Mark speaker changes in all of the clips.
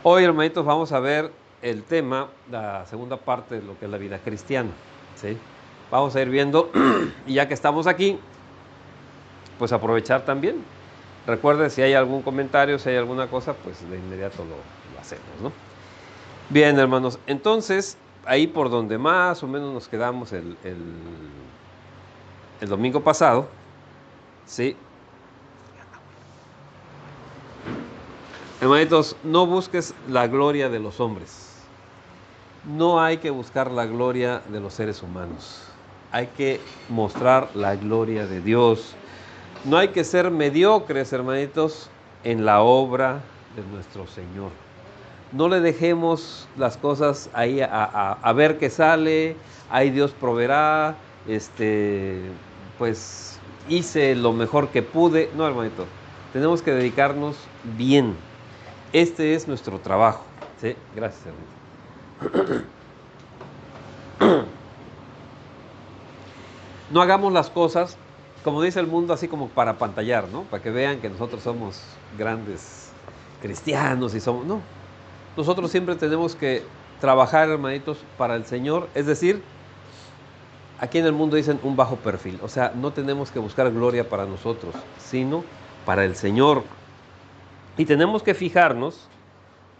Speaker 1: Hoy, hermanitos, vamos a ver el tema, la segunda parte de lo que es la vida cristiana, ¿sí? Vamos a ir viendo, y ya que estamos aquí, pues aprovechar también. Recuerden, si hay algún comentario, si hay alguna cosa, pues de inmediato lo hacemos, ¿no? Bien, hermanos, entonces, ahí por donde más o menos nos quedamos el domingo pasado, ¿sí? Hermanitos, no busques la gloria de los hombres. No hay que buscar la gloria de los seres humanos. Hay que mostrar la gloria de Dios. No hay que ser mediocres, hermanitos, en la obra de nuestro Señor. No le dejemos las cosas ahí a ver qué sale. Ahí Dios proveerá. Pues hice lo mejor que pude. No, hermanito. Tenemos que dedicarnos bien. Este es nuestro trabajo. ¿Sí? Gracias, hermanito. No hagamos las cosas, como dice el mundo, así como para pantallar, ¿no? Para que vean que nosotros somos grandes cristianos y somos... No, nosotros siempre tenemos que trabajar, hermanitos, para el Señor. Es decir, aquí en el mundo dicen un bajo perfil. O sea, no tenemos que buscar gloria para nosotros, sino para el Señor. Y tenemos que fijarnos,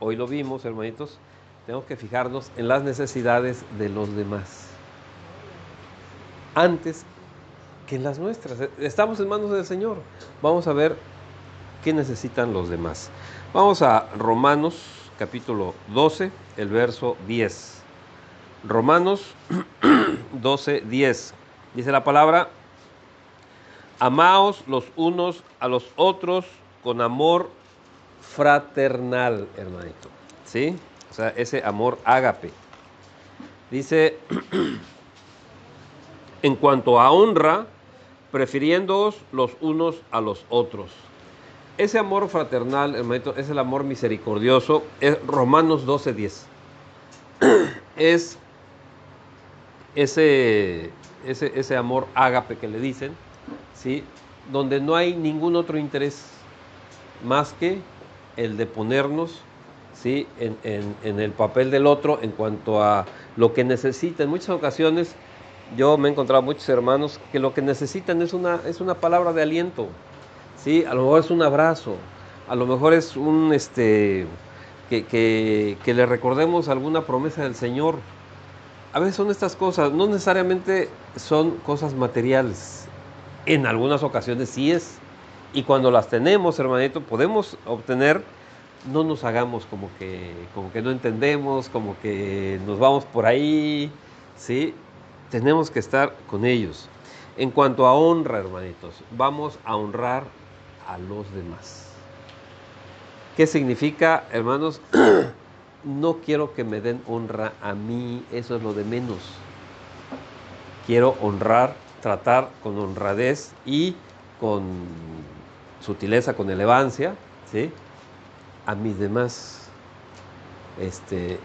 Speaker 1: hoy lo vimos, hermanitos, tenemos que fijarnos en las necesidades de los demás. Antes que en las nuestras. Estamos en manos del Señor. Vamos a ver qué necesitan los demás. Vamos a Romanos capítulo 12, el verso 10. Romanos 12, 10. Dice la palabra: amaos los unos a los otros con amor fraternal, hermanito. ¿Sí? O sea, ese amor ágape. Dice, en cuanto a honra, prefiriéndoos los unos a los otros. Ese amor fraternal, hermanito, es el amor misericordioso. Es Romanos 12:10. Es ese amor ágape que le dicen, ¿sí? Donde no hay ningún otro interés más que el de ponernos, ¿sí? en el papel del otro en cuanto a lo que necesita. En muchas ocasiones yo me he encontrado muchos hermanos que lo que necesitan es una palabra de aliento, ¿sí? A lo mejor es un abrazo, a lo mejor es que le recordemos alguna promesa del Señor. A veces son estas cosas, no necesariamente son cosas materiales. En algunas ocasiones sí es. Y cuando las tenemos, hermanito, podemos obtener. No nos hagamos como que no entendemos, como que nos vamos por ahí, ¿sí? Tenemos que estar con ellos. En cuanto a honra, hermanitos, vamos a honrar a los demás. ¿Qué significa, hermanos? No quiero que me den honra a mí, eso es lo de menos. Quiero honrar, tratar con honradez y con sutileza, con elevancia, ¿sí? A mis demás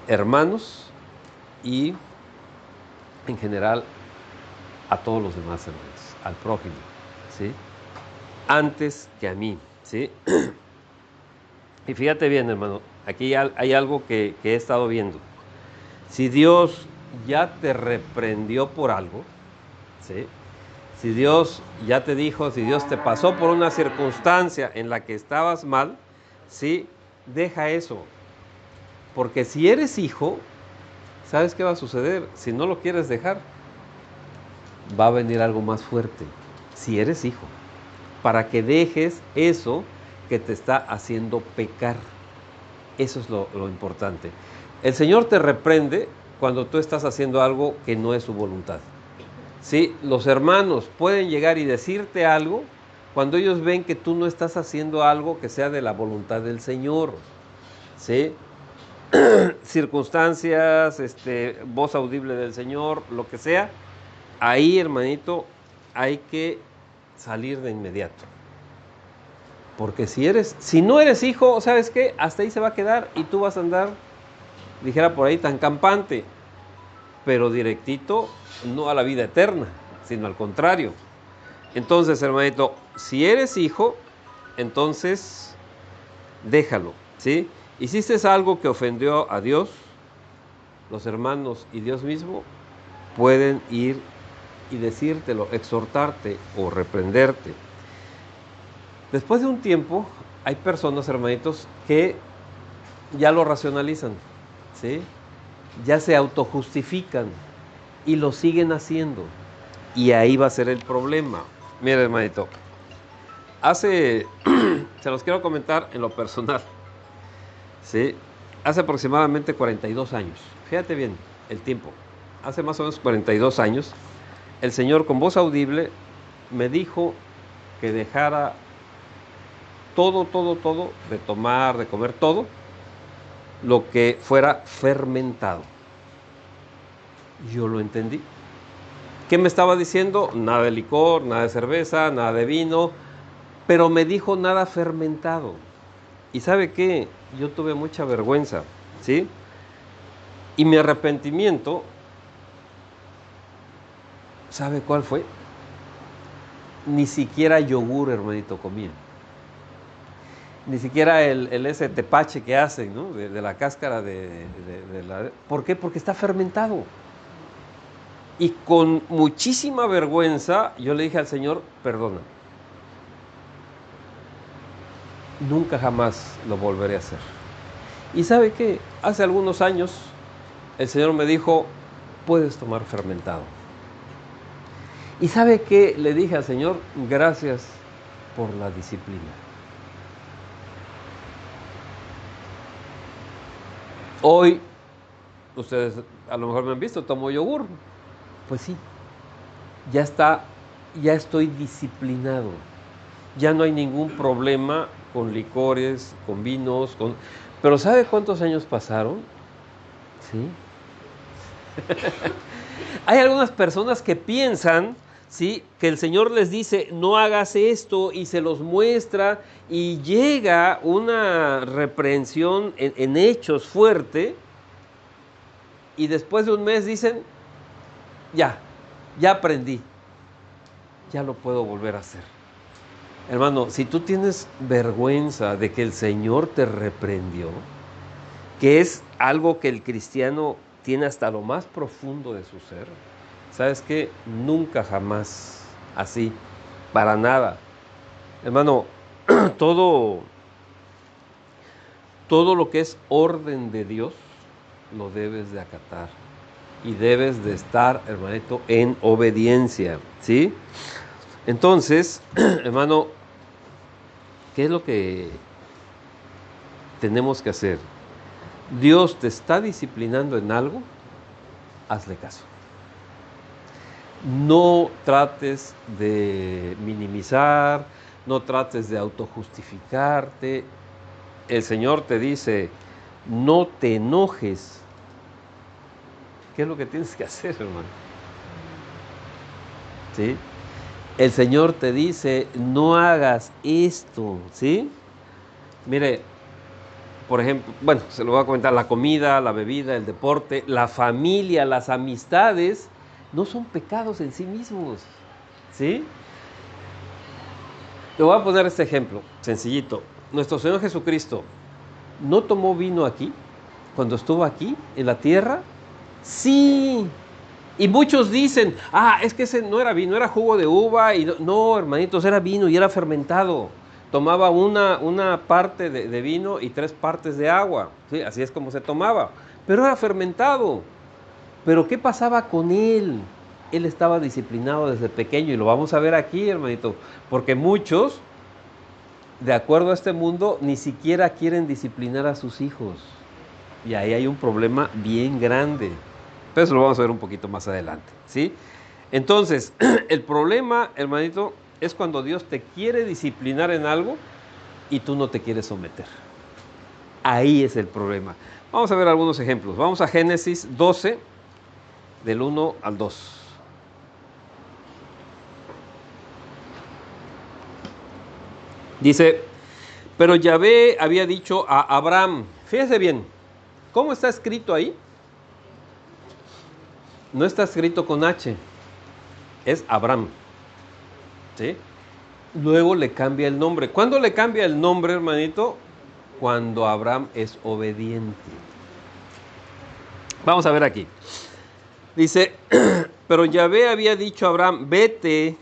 Speaker 1: hermanos y en general a todos los demás hermanos, al prójimo, ¿sí? Antes que a mí, ¿sí? Y fíjate bien, hermano, aquí hay algo que he estado viendo. Si Dios ya te reprendió por algo, ¿sí? Si Dios ya te dijo, si Dios te pasó por una circunstancia en la que estabas mal, ¿sí? Deja eso. Porque si eres hijo, ¿sabes qué va a suceder? Si no lo quieres dejar, va a venir algo más fuerte. Si eres hijo, para que dejes eso que te está haciendo pecar. Eso es lo importante. El Señor te reprende cuando tú estás haciendo algo que no es su voluntad. ¿Sí? Los hermanos pueden llegar y decirte algo cuando ellos ven que tú no estás haciendo algo que sea de la voluntad del Señor. ¿Sí? Circunstancias, voz audible del Señor, lo que sea. Ahí, hermanito, hay que salir de inmediato. Porque si no eres hijo, ¿sabes qué? Hasta ahí se va a quedar y tú vas a andar, dijera por ahí, tan campante, pero directito, no a la vida eterna, sino al contrario. Entonces, hermanito, si eres hijo, entonces déjalo, ¿sí? hiciste algo que ofendió a Dios, los hermanos y Dios mismo pueden ir y decírtelo, exhortarte o reprenderte. Después de un tiempo, hay personas, hermanitos, que ya lo racionalizan, ¿sí? Ya se autojustifican y lo siguen haciendo. Y ahí va a ser el problema. Mira, hermanito, se los quiero comentar en lo personal, ¿sí? Hace aproximadamente 42 años, fíjate bien el tiempo, hace más o menos 42 años, el Señor con voz audible me dijo que dejara todo, de tomar, de comer todo, lo que fuera fermentado. Yo lo entendí. ¿Qué me estaba diciendo? Nada de licor, nada de cerveza, nada de vino, pero me dijo nada fermentado. ¿Y sabe qué? Yo tuve mucha vergüenza, ¿sí? Y mi arrepentimiento, ¿sabe cuál fue? Ni siquiera yogur, hermanito, comía. Ni siquiera ese tepache que hacen, ¿no? De la cáscara de la... ¿Por qué? Porque está fermentado. Y con muchísima vergüenza yo le dije al Señor, perdona. Nunca jamás lo volveré a hacer. ¿Y sabe qué? Hace algunos años el Señor me dijo, puedes tomar fermentado. ¿Y sabe qué? Le dije al Señor, gracias por la disciplina. Hoy, ustedes a lo mejor me han visto, tomo yogur. Pues sí, ya estoy disciplinado. Ya no hay ningún problema con licores, con vinos, Pero ¿sabe cuántos años pasaron? ¿Sí? Hay algunas personas que piensan, ¿sí?, que el Señor les dice, no hagas esto, y se los muestra, y llega una reprensión en hechos fuerte, y después de un mes dicen, ya aprendí, ya lo puedo volver a hacer. Hermano, si tú tienes vergüenza de que el Señor te reprendió, que es algo que el cristiano tiene hasta lo más profundo de su ser, ¿sabes qué? Nunca jamás así, para nada. Hermano, todo lo que es orden de Dios, lo debes de acatar. Y debes de estar, hermanito, en obediencia, ¿sí? Entonces, hermano, ¿qué es lo que tenemos que hacer? Dios te está disciplinando en algo, hazle caso. No trates de minimizar, no trates de autojustificarte. El Señor te dice, no te enojes. ¿Qué es lo que tienes que hacer, hermano? ¿Sí? El Señor te dice, no hagas esto, ¿sí? Mire, por ejemplo, bueno, se lo voy a comentar, la comida, la bebida, el deporte, la familia, las amistades, no son pecados en sí mismos, ¿sí? Le voy a poner este ejemplo, sencillito. Nuestro Señor Jesucristo, ¿no tomó vino aquí, cuando estuvo aquí, en la tierra? Sí. Y muchos dicen, es que ese no era vino, era jugo de uva. Y no, hermanitos, era vino y era fermentado. Tomaba una parte de vino y 3 partes de agua. ¿Sí? Así es como se tomaba. Pero era fermentado. Pero ¿qué pasaba con él? Él estaba disciplinado desde pequeño y lo vamos a ver aquí, hermanito. Porque muchos, de acuerdo a este mundo, ni siquiera quieren disciplinar a sus hijos. Y ahí hay un problema bien grande. Pero eso lo vamos a ver un poquito más adelante, ¿sí? Entonces, el problema, hermanito, es cuando Dios te quiere disciplinar en algo y tú no te quieres someter. Ahí es el problema. Vamos a ver algunos ejemplos. Vamos a Génesis 12, del 1 al 2. Dice, pero Yahvé había dicho a Abraham, fíjese bien, ¿cómo está escrito ahí? No está escrito con H, es Abraham, ¿sí? Luego le cambia el nombre. ¿Cuándo le cambia el nombre, hermanito? cuando Abraham es obediente. Vamos a ver aquí. Dice, pero Yahvé había dicho a Abraham, vete.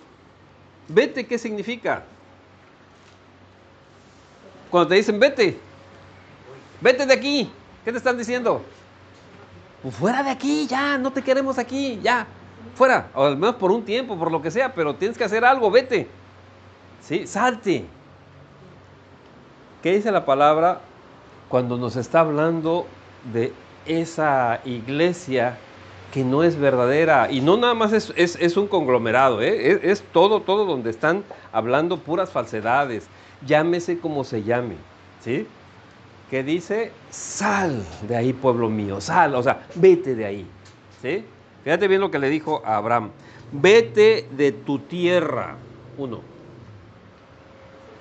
Speaker 1: Vete, ¿qué significa? Cuando te dicen vete, vete de aquí, ¿qué te están diciendo? Pues fuera de aquí, ya, no te queremos aquí, ya, fuera, o al menos por un tiempo, por lo que sea, pero tienes que hacer algo, vete, ¿sí? Salte. ¿Qué dice la palabra cuando nos está hablando de esa iglesia que no es verdadera? Y no nada más es un conglomerado, ¿eh? Es todo donde están hablando puras falsedades, llámese como se llame, ¿sí? Que dice, sal de ahí, pueblo mío, sal, o sea, vete de ahí, ¿sí? Fíjate bien lo que le dijo a Abraham, vete de tu tierra, 1,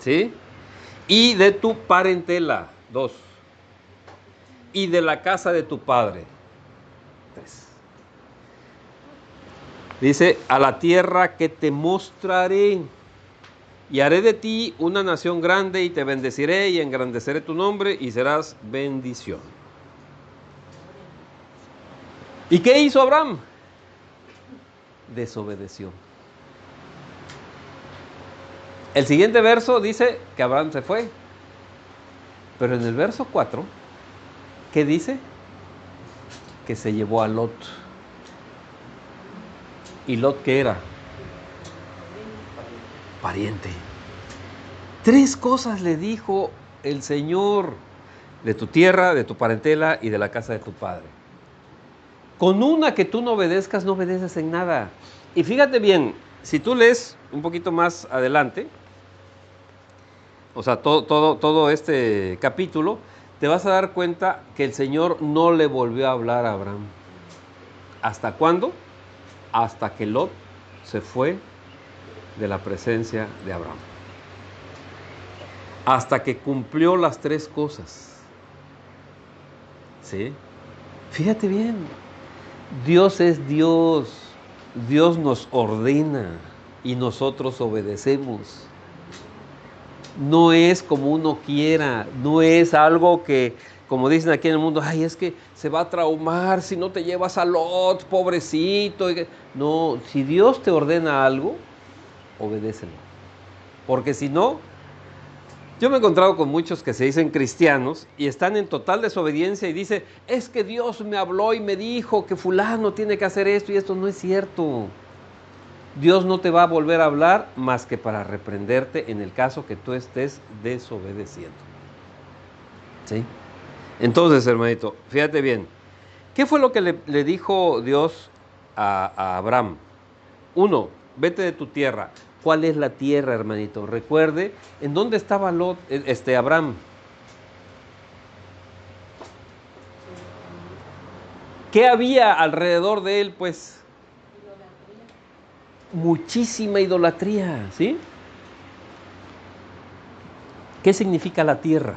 Speaker 1: ¿sí? Y de tu parentela, 2, y de la casa de tu padre, 3. Dice, a la tierra que te mostraré, y haré de ti una nación grande, y te bendeciré, y engrandeceré tu nombre, y serás bendición. ¿Y qué hizo Abraham? Desobedeció. El siguiente verso dice que Abraham se fue. Pero en el verso 4, ¿qué dice? Que se llevó a Lot. ¿Y Lot qué era? Pariente. 3 cosas le dijo el Señor: de tu tierra, de tu parentela y de la casa de tu padre. Con una que tú no obedezcas, no obedeces en nada. Y fíjate bien, si tú lees un poquito más adelante, o sea, todo este capítulo, te vas a dar cuenta que el Señor no le volvió a hablar a Abraham. ¿Hasta cuándo? Hasta que Lot se fue de la presencia de Abraham. Hasta que cumplió las 3 cosas. ¿Sí? Fíjate bien, Dios es Dios. Dios nos ordena y nosotros obedecemos. No es como uno quiera, no es algo que, como dicen aquí en el mundo, ay, es que se va a traumar si no te llevas a Lot, pobrecito. No, si Dios te ordena algo, obedécelo. Porque si no, yo me he encontrado con muchos que se dicen cristianos y están en total desobediencia y dicen, es que Dios me habló y me dijo que fulano tiene que hacer esto, y esto no es cierto. Dios no te va a volver a hablar más que para reprenderte en el caso que tú estés desobedeciendo. ¿Sí? Entonces, hermanito, fíjate bien, ¿qué fue lo que le dijo Dios a Abraham? 1, vete de tu tierra. ¿Cuál es la tierra, hermanito? Recuerde, ¿en dónde estaba Abraham? ¿Qué había alrededor de él? Pues muchísima idolatría, ¿sí? ¿Qué significa la tierra?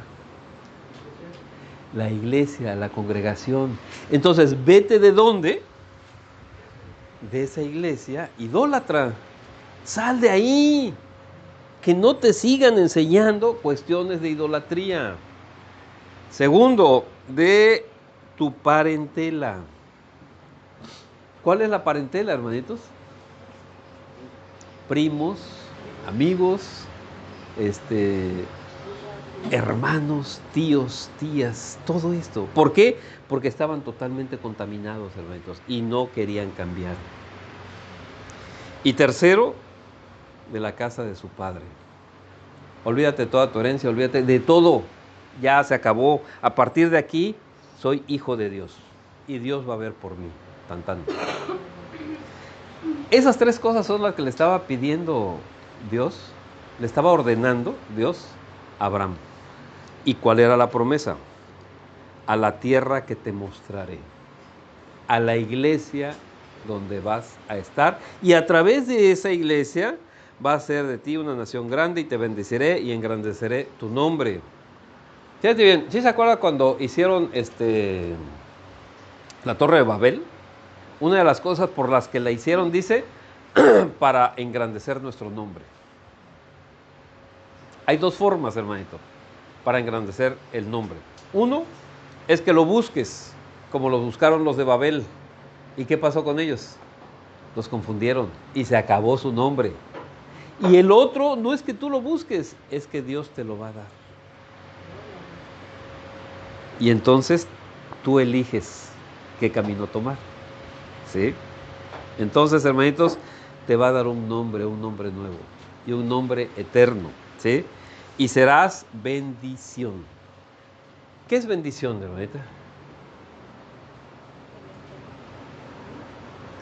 Speaker 1: La iglesia, la congregación. Entonces, vete de dónde? De esa iglesia idólatra. Sal de ahí. Que no te sigan enseñando cuestiones de idolatría. Segundo, de tu parentela. ¿Cuál es la parentela, hermanitos? Primos, amigos, hermanos, tíos, tías, todo esto. ¿Por qué? Porque estaban totalmente contaminados, hermanitos, y no querían cambiar. Y tercero, de la casa de su padre. Olvídate de toda tu herencia, olvídate de todo. Ya se acabó. A partir de aquí, soy hijo de Dios. Y Dios va a ver por mí. Tan, tan. Esas 3 cosas son las que le estaba pidiendo Dios, le estaba ordenando Dios a Abraham. ¿Y cuál era la promesa? A la tierra que te mostraré, a la iglesia donde vas a estar, y a través de esa iglesia va a ser de ti una nación grande, y te bendeciré y engrandeceré tu nombre. Fíjate bien, ¿sí se acuerda cuando hicieron la Torre de Babel? Una de las cosas por las que la hicieron, dice, para engrandecer nuestro nombre. Hay 2 formas, hermanito. para engrandecer el nombre. Uno es que lo busques, como lo buscaron los de Babel. ¿Y qué pasó con ellos? Los confundieron y se acabó su nombre. Y el otro no es que tú lo busques, es que Dios te lo va a dar. Y entonces tú eliges qué camino tomar. ¿Sí? Entonces, hermanitos, te va a dar un nombre nuevo y un nombre eterno. ¿Sí? Y serás bendición. ¿Qué es bendición, hermanita?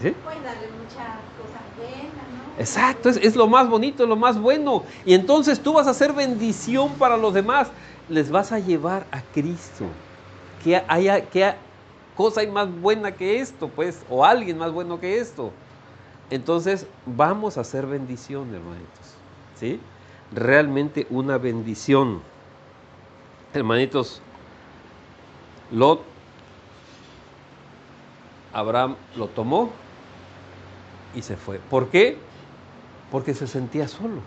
Speaker 1: ¿Sí?
Speaker 2: Pues darle muchas cosas buenas, ¿no?
Speaker 1: Exacto, es lo más bonito, es lo más bueno. Y entonces tú vas a ser bendición para los demás. Les vas a llevar a Cristo. ¿Qué cosa hay más buena que esto, pues? O alguien más bueno que esto. Entonces vamos a ser bendición, hermanitos. ¿Sí? Realmente una bendición. Hermanitos, Lot, Abraham lo tomó y se fue. ¿Por qué? Porque se sentía solo.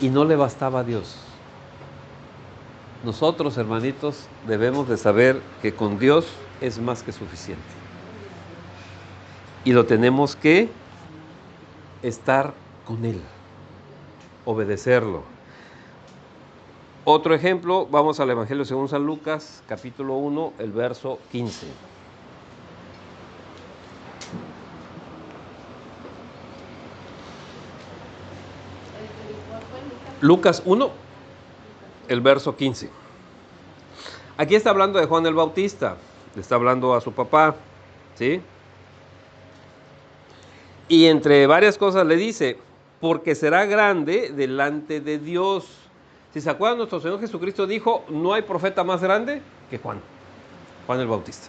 Speaker 1: Y no le bastaba a Dios. Nosotros, hermanitos, debemos de saber que con Dios es más que suficiente. Y lo tenemos que estar con Él, obedecerlo. Otro ejemplo, vamos al Evangelio según San Lucas, capítulo 1, el verso 15. Lucas 1, el verso 15. Aquí está hablando de Juan el Bautista, le está hablando a su papá, ¿sí? Y entre varias cosas le dice, porque será grande delante de Dios. Si se acuerdan, nuestro Señor Jesucristo dijo, no hay profeta más grande que Juan el Bautista.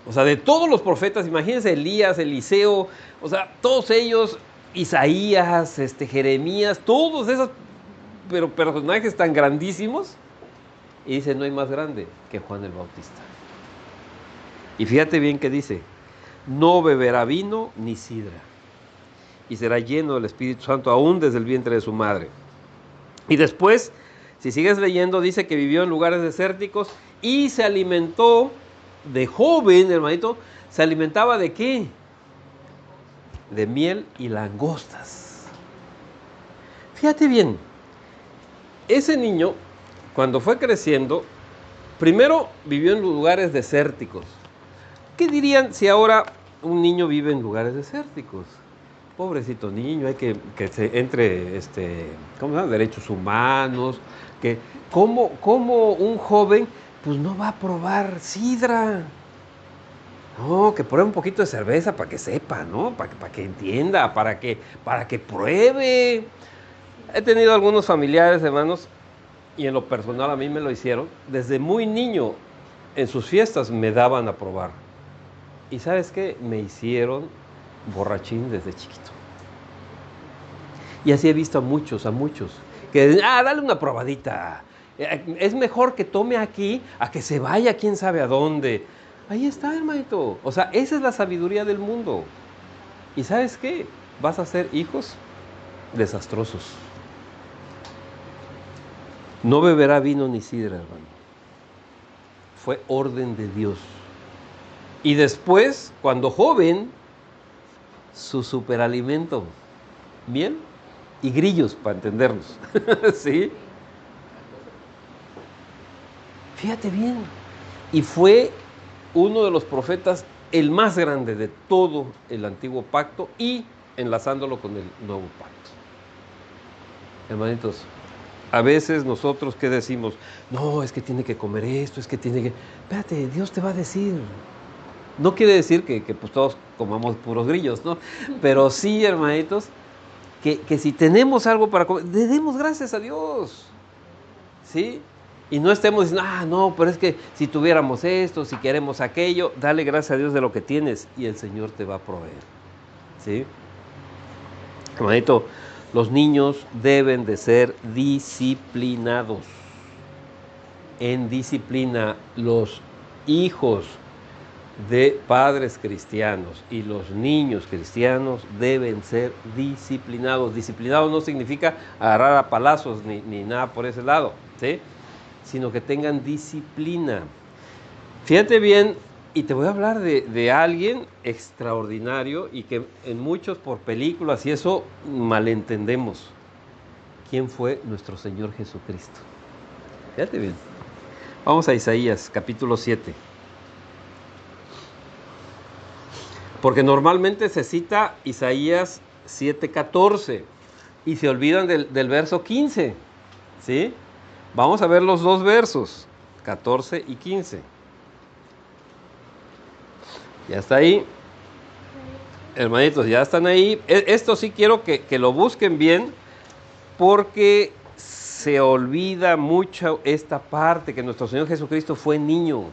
Speaker 1: O sea, de todos los profetas, imagínense Elías, Eliseo, o sea, todos ellos, Isaías, Jeremías, todos esos personajes tan grandísimos. Y dice, no hay más grande que Juan el Bautista. Y fíjate bien que dice, no beberá vino ni sidra, y será lleno del Espíritu Santo aún desde el vientre de su madre. Y después, si sigues leyendo, dice que vivió en lugares desérticos y se alimentó de joven, hermanito, ¿se alimentaba de qué? De miel y langostas. Fíjate bien, ese niño, cuando fue creciendo, primero vivió en lugares desérticos. ¿Qué dirían si ahora un niño vive en lugares desérticos? Pobrecito niño, hay que se entre, ¿cómo se llama? Derechos humanos, que ¿cómo un joven pues no va a probar sidra? No, que pruebe un poquito de cerveza para que sepa, ¿no? Para que entienda, para que pruebe. He tenido algunos familiares, hermanos, y en lo personal a mí me lo hicieron. Desde muy niño, en sus fiestas me daban a probar. ¿Y sabes qué? Me hicieron borrachín desde chiquito. Y así he visto a muchos, que dicen, dale una probadita. Es mejor que tome aquí a que se vaya quién sabe a dónde. Ahí está, hermanito. O sea, esa es la sabiduría del mundo. ¿Y sabes qué? Vas a ser hijos desastrosos. No beberá vino ni sidra, hermano. Fue orden de Dios. Y después, cuando joven, su superalimento, miel y grillos, para entendernos. ¿Sí? Fíjate bien. Y fue uno de los profetas, el más grande de todo el antiguo pacto y enlazándolo con el nuevo pacto. Hermanitos, a veces nosotros, ¿qué decimos? No, es que tiene que comer esto, es que tiene que... Espérate, Dios te va a decir. No quiere decir que pues todos comamos puros grillos, ¿no? Pero sí, hermanitos, que si tenemos algo para comer, le demos gracias a Dios, ¿sí? Y no estemos diciendo, no, pero es que si tuviéramos esto, si queremos aquello, dale gracias a Dios de lo que tienes y el Señor te va a proveer, ¿sí? Hermanito, los niños deben de ser disciplinados. En disciplina, los hijos de padres cristianos y los niños cristianos deben ser disciplinados. Disciplinados no significa agarrar a palazos ni nada por ese lado, ¿sí? Sino que tengan disciplina. Fíjate bien, y te voy a hablar de alguien extraordinario y que en muchos por películas y eso malentendemos. ¿Quién fue nuestro Señor Jesucristo? Fíjate bien. Vamos a Isaías, capítulo 7. Porque normalmente se cita Isaías 7:14 y se olvidan del verso 15, ¿sí? Vamos a ver los dos versos, 14 y 15. Ya está ahí. Hermanitos, ya están ahí. Esto sí quiero que lo busquen bien porque se olvida mucho esta parte, que nuestro Señor Jesucristo fue niño.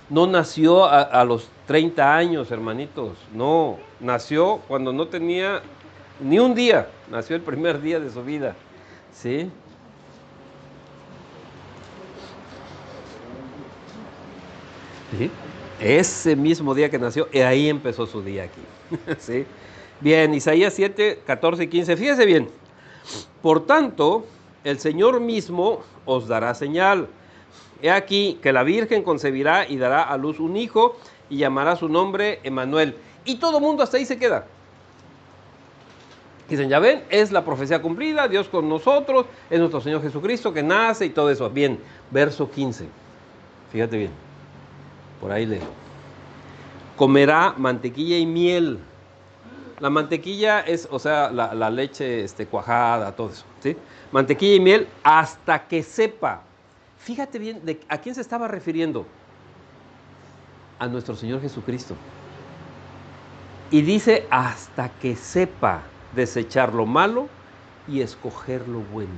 Speaker 1: No nació a los 30 años, hermanitos. No, nació cuando no tenía ni un día. Nació el primer día de su vida. ¿Sí? ¿Sí? Ese mismo día que nació, ahí empezó su día aquí. ¿Sí? Bien, Isaías 7, 14 y 15. Fíjese bien. Por tanto, el Señor mismo os dará señal. He aquí que la Virgen concebirá y dará a luz un hijo y llamará su nombre Emmanuel. Y todo el mundo hasta ahí se queda. Dicen, ya ven, es la profecía cumplida, Dios con nosotros, es nuestro Señor Jesucristo que nace y todo eso. Bien, verso 15. Fíjate bien. Por ahí lee. Comerá mantequilla y miel. La mantequilla es, o sea, la leche cuajada, todo eso, ¿sí? Mantequilla y miel hasta que sepa. Fíjate bien, ¿a quién se estaba refiriendo? A nuestro Señor Jesucristo. Y dice, hasta que sepa desechar lo malo y escoger lo bueno.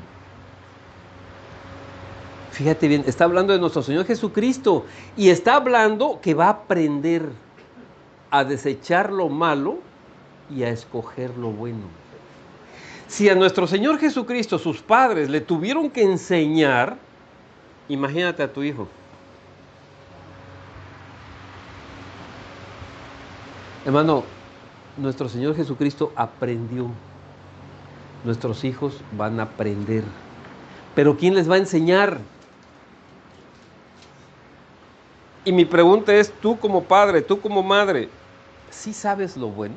Speaker 1: Fíjate bien, está hablando de nuestro Señor Jesucristo y está hablando que va a aprender a desechar lo malo y a escoger lo bueno. Si a nuestro Señor Jesucristo sus padres le tuvieron que enseñar, imagínate a tu hijo. Hermano, nuestro Señor Jesucristo aprendió. Nuestros hijos van a aprender. Pero ¿quién les va a enseñar? Y mi pregunta es, tú como padre, tú como madre, ¿sí sabes lo bueno?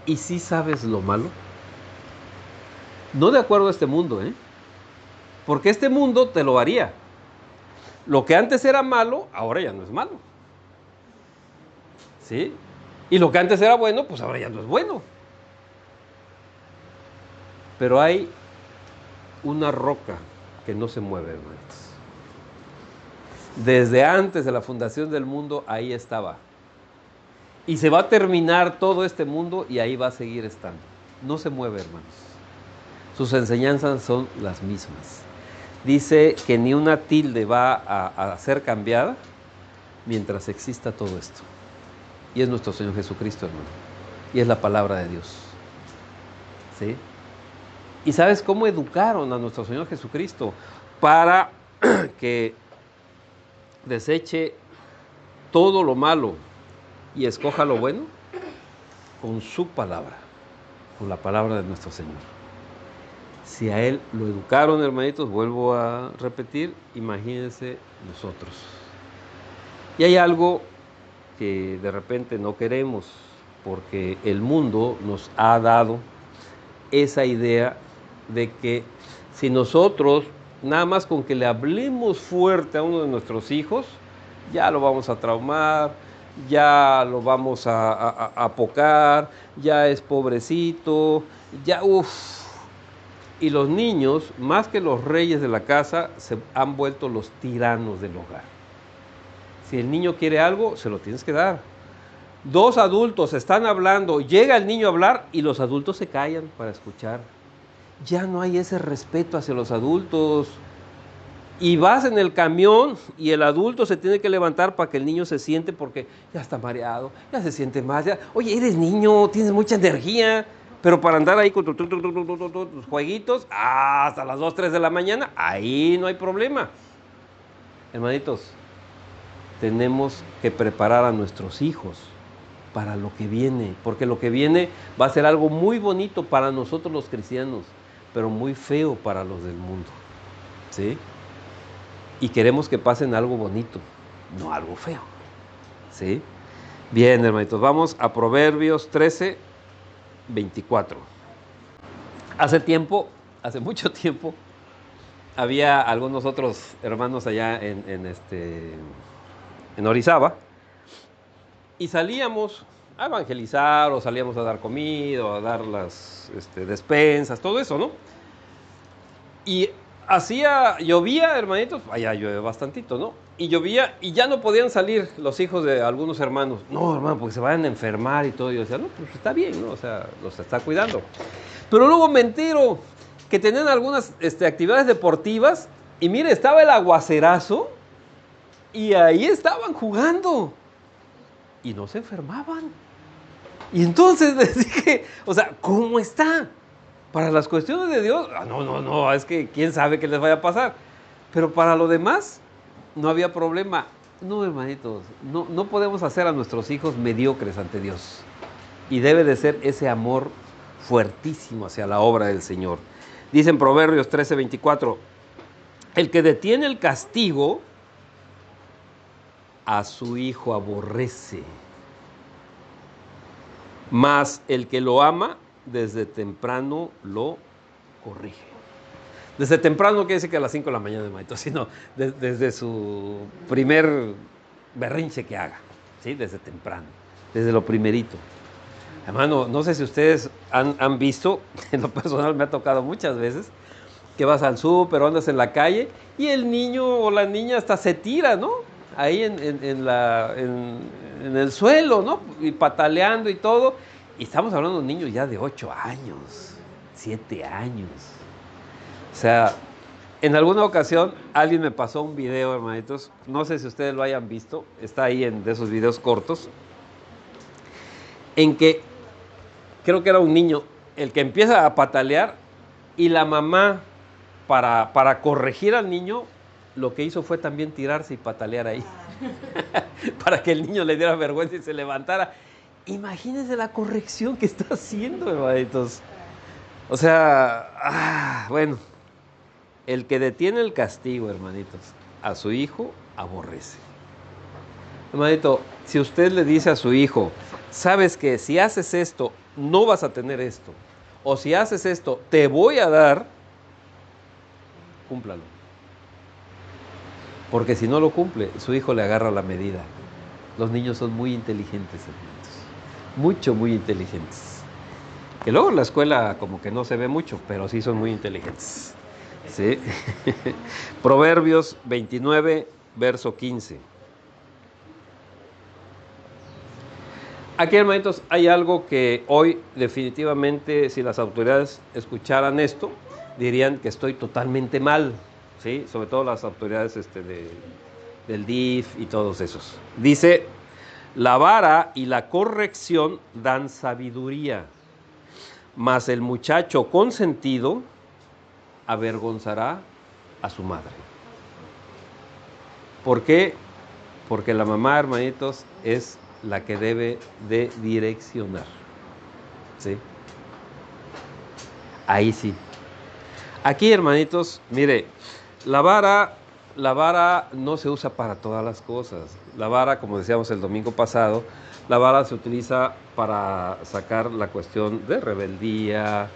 Speaker 1: ¿Y sí sabes lo malo? No de acuerdo a este mundo, ¿eh? Porque este mundo te lo haría. Lo que antes era malo, ahora ya no es malo. ¿Sí? Y lo que antes era bueno, pues ahora ya no es bueno. Pero hay una roca que no se mueve, hermanos. Desde antes de la fundación del mundo, ahí estaba. Y se va a terminar todo este mundo y ahí va a seguir estando. No se mueve, hermanos. Sus enseñanzas son las mismas. Dice que ni una tilde va a ser cambiada mientras exista todo esto. Y es nuestro Señor Jesucristo, hermano. Y es la palabra de Dios. ¿Sí? ¿Y sabes cómo educaron a nuestro Señor Jesucristo para que deseche todo lo malo y escoja lo bueno? Con su palabra, con la palabra de nuestro Señor. Si a Él lo educaron, hermanitos, vuelvo a repetir, imagínense nosotros. Y hay algo que de repente no queremos, porque el mundo nos ha dado esa idea de que si nosotros, nada más con que le hablemos fuerte a uno de nuestros hijos, ya lo vamos a traumar, ya lo vamos a apocar, ya es pobrecito, ya uff. Y los niños, más que los reyes de la casa, se han vuelto los tiranos del hogar. Si el niño quiere algo, se lo tienes que dar. Dos adultos están hablando, llega el niño a hablar y los adultos se callan para escuchar. Ya no hay ese respeto hacia los adultos. Y vas en el camión y el adulto se tiene que levantar para que el niño se siente porque ya está mareado, ya se siente más. Ya, oye, eres niño, tienes mucha energía, pero para andar ahí con tus jueguitos hasta las 2, 3 de la mañana, ahí no hay problema. Hermanitos, tenemos que preparar a nuestros hijos para lo que viene, porque lo que viene va a ser algo muy bonito para nosotros los cristianos, pero muy feo para los del mundo, ¿sí? Y queremos que pasen algo bonito, no algo feo, ¿sí? Bien, hermanitos, vamos a Proverbios 13, 24. Hace mucho tiempo, había algunos otros hermanos allá en Orizaba, y salíamos a evangelizar, o salíamos a dar comida, o a dar las despensas, todo eso, ¿no? Y llovía, hermanitos, allá llueve bastantito, ¿no? Y llovía, y ya no podían salir los hijos de algunos hermanos. No, hermano, porque se vayan a enfermar y todo. Y yo decía, no, pues está bien, ¿no? O sea, los está cuidando. Pero luego me entero que tenían algunas actividades deportivas, y mire, estaba el aguacerazo, y ahí estaban jugando, y no se enfermaban. Y entonces les dije, o sea, ¿cómo está? Para las cuestiones de Dios, no, es que quién sabe qué les vaya a pasar. Pero para lo demás, no había problema. No, hermanitos, no podemos hacer a nuestros hijos mediocres ante Dios. Y debe de ser ese amor fuertísimo hacia la obra del Señor. Dice en Proverbios 13:24, el que detiene el castigo, a su hijo aborrece, mas el que lo ama, desde temprano lo corrige. Desde temprano quiere decir que a las 5 de la mañana, hermanito, sino desde su primer berrinche que haga, ¿sí? Desde temprano, desde lo primerito. Hermano, no sé si ustedes han visto, en lo personal me ha tocado muchas veces, que vas al súper o andas en la calle y el niño o la niña hasta se tira, ¿no? Ahí en el suelo, ¿no? Y pataleando y todo. Y estamos hablando de niños ya de 8 años, 7 años. O sea, en alguna ocasión alguien me pasó un video, hermanitos, no sé si ustedes lo hayan visto, está ahí de esos videos cortos, en que creo que era un niño el que empieza a patalear, y la mamá, para corregir al niño, lo que hizo fue también tirarse y patalear ahí, para que el niño le diera vergüenza y se levantara. Imagínense la corrección que está haciendo, hermanitos. O sea, bueno, el que detiene el castigo, hermanitos, a su hijo aborrece. Hermanito, si usted le dice a su hijo, sabes que si haces esto, no vas a tener esto, o si haces esto, te voy a dar, cúmplalo. Porque si no lo cumple, su hijo le agarra la medida. Los niños son muy inteligentes, hermanitos. Muy inteligentes. Que luego en la escuela como que no se ve mucho, pero sí son muy inteligentes. ¿Sí? Proverbios 29, verso 15. Aquí, hermanitos, hay algo que hoy definitivamente, si las autoridades escucharan esto, dirían que estoy totalmente mal, ¿sí? Sobre todo las autoridades del DIF y todos esos. Dice, la vara y la corrección dan sabiduría, mas el muchacho consentido avergonzará a su madre. ¿Por qué? Porque la mamá, hermanitos, es la que debe de direccionar, ¿sí? Ahí sí. Aquí, hermanitos, mire, la vara no se usa para todas las cosas. La vara, como decíamos el domingo pasado, la vara se utiliza para sacar la cuestión de rebeldía,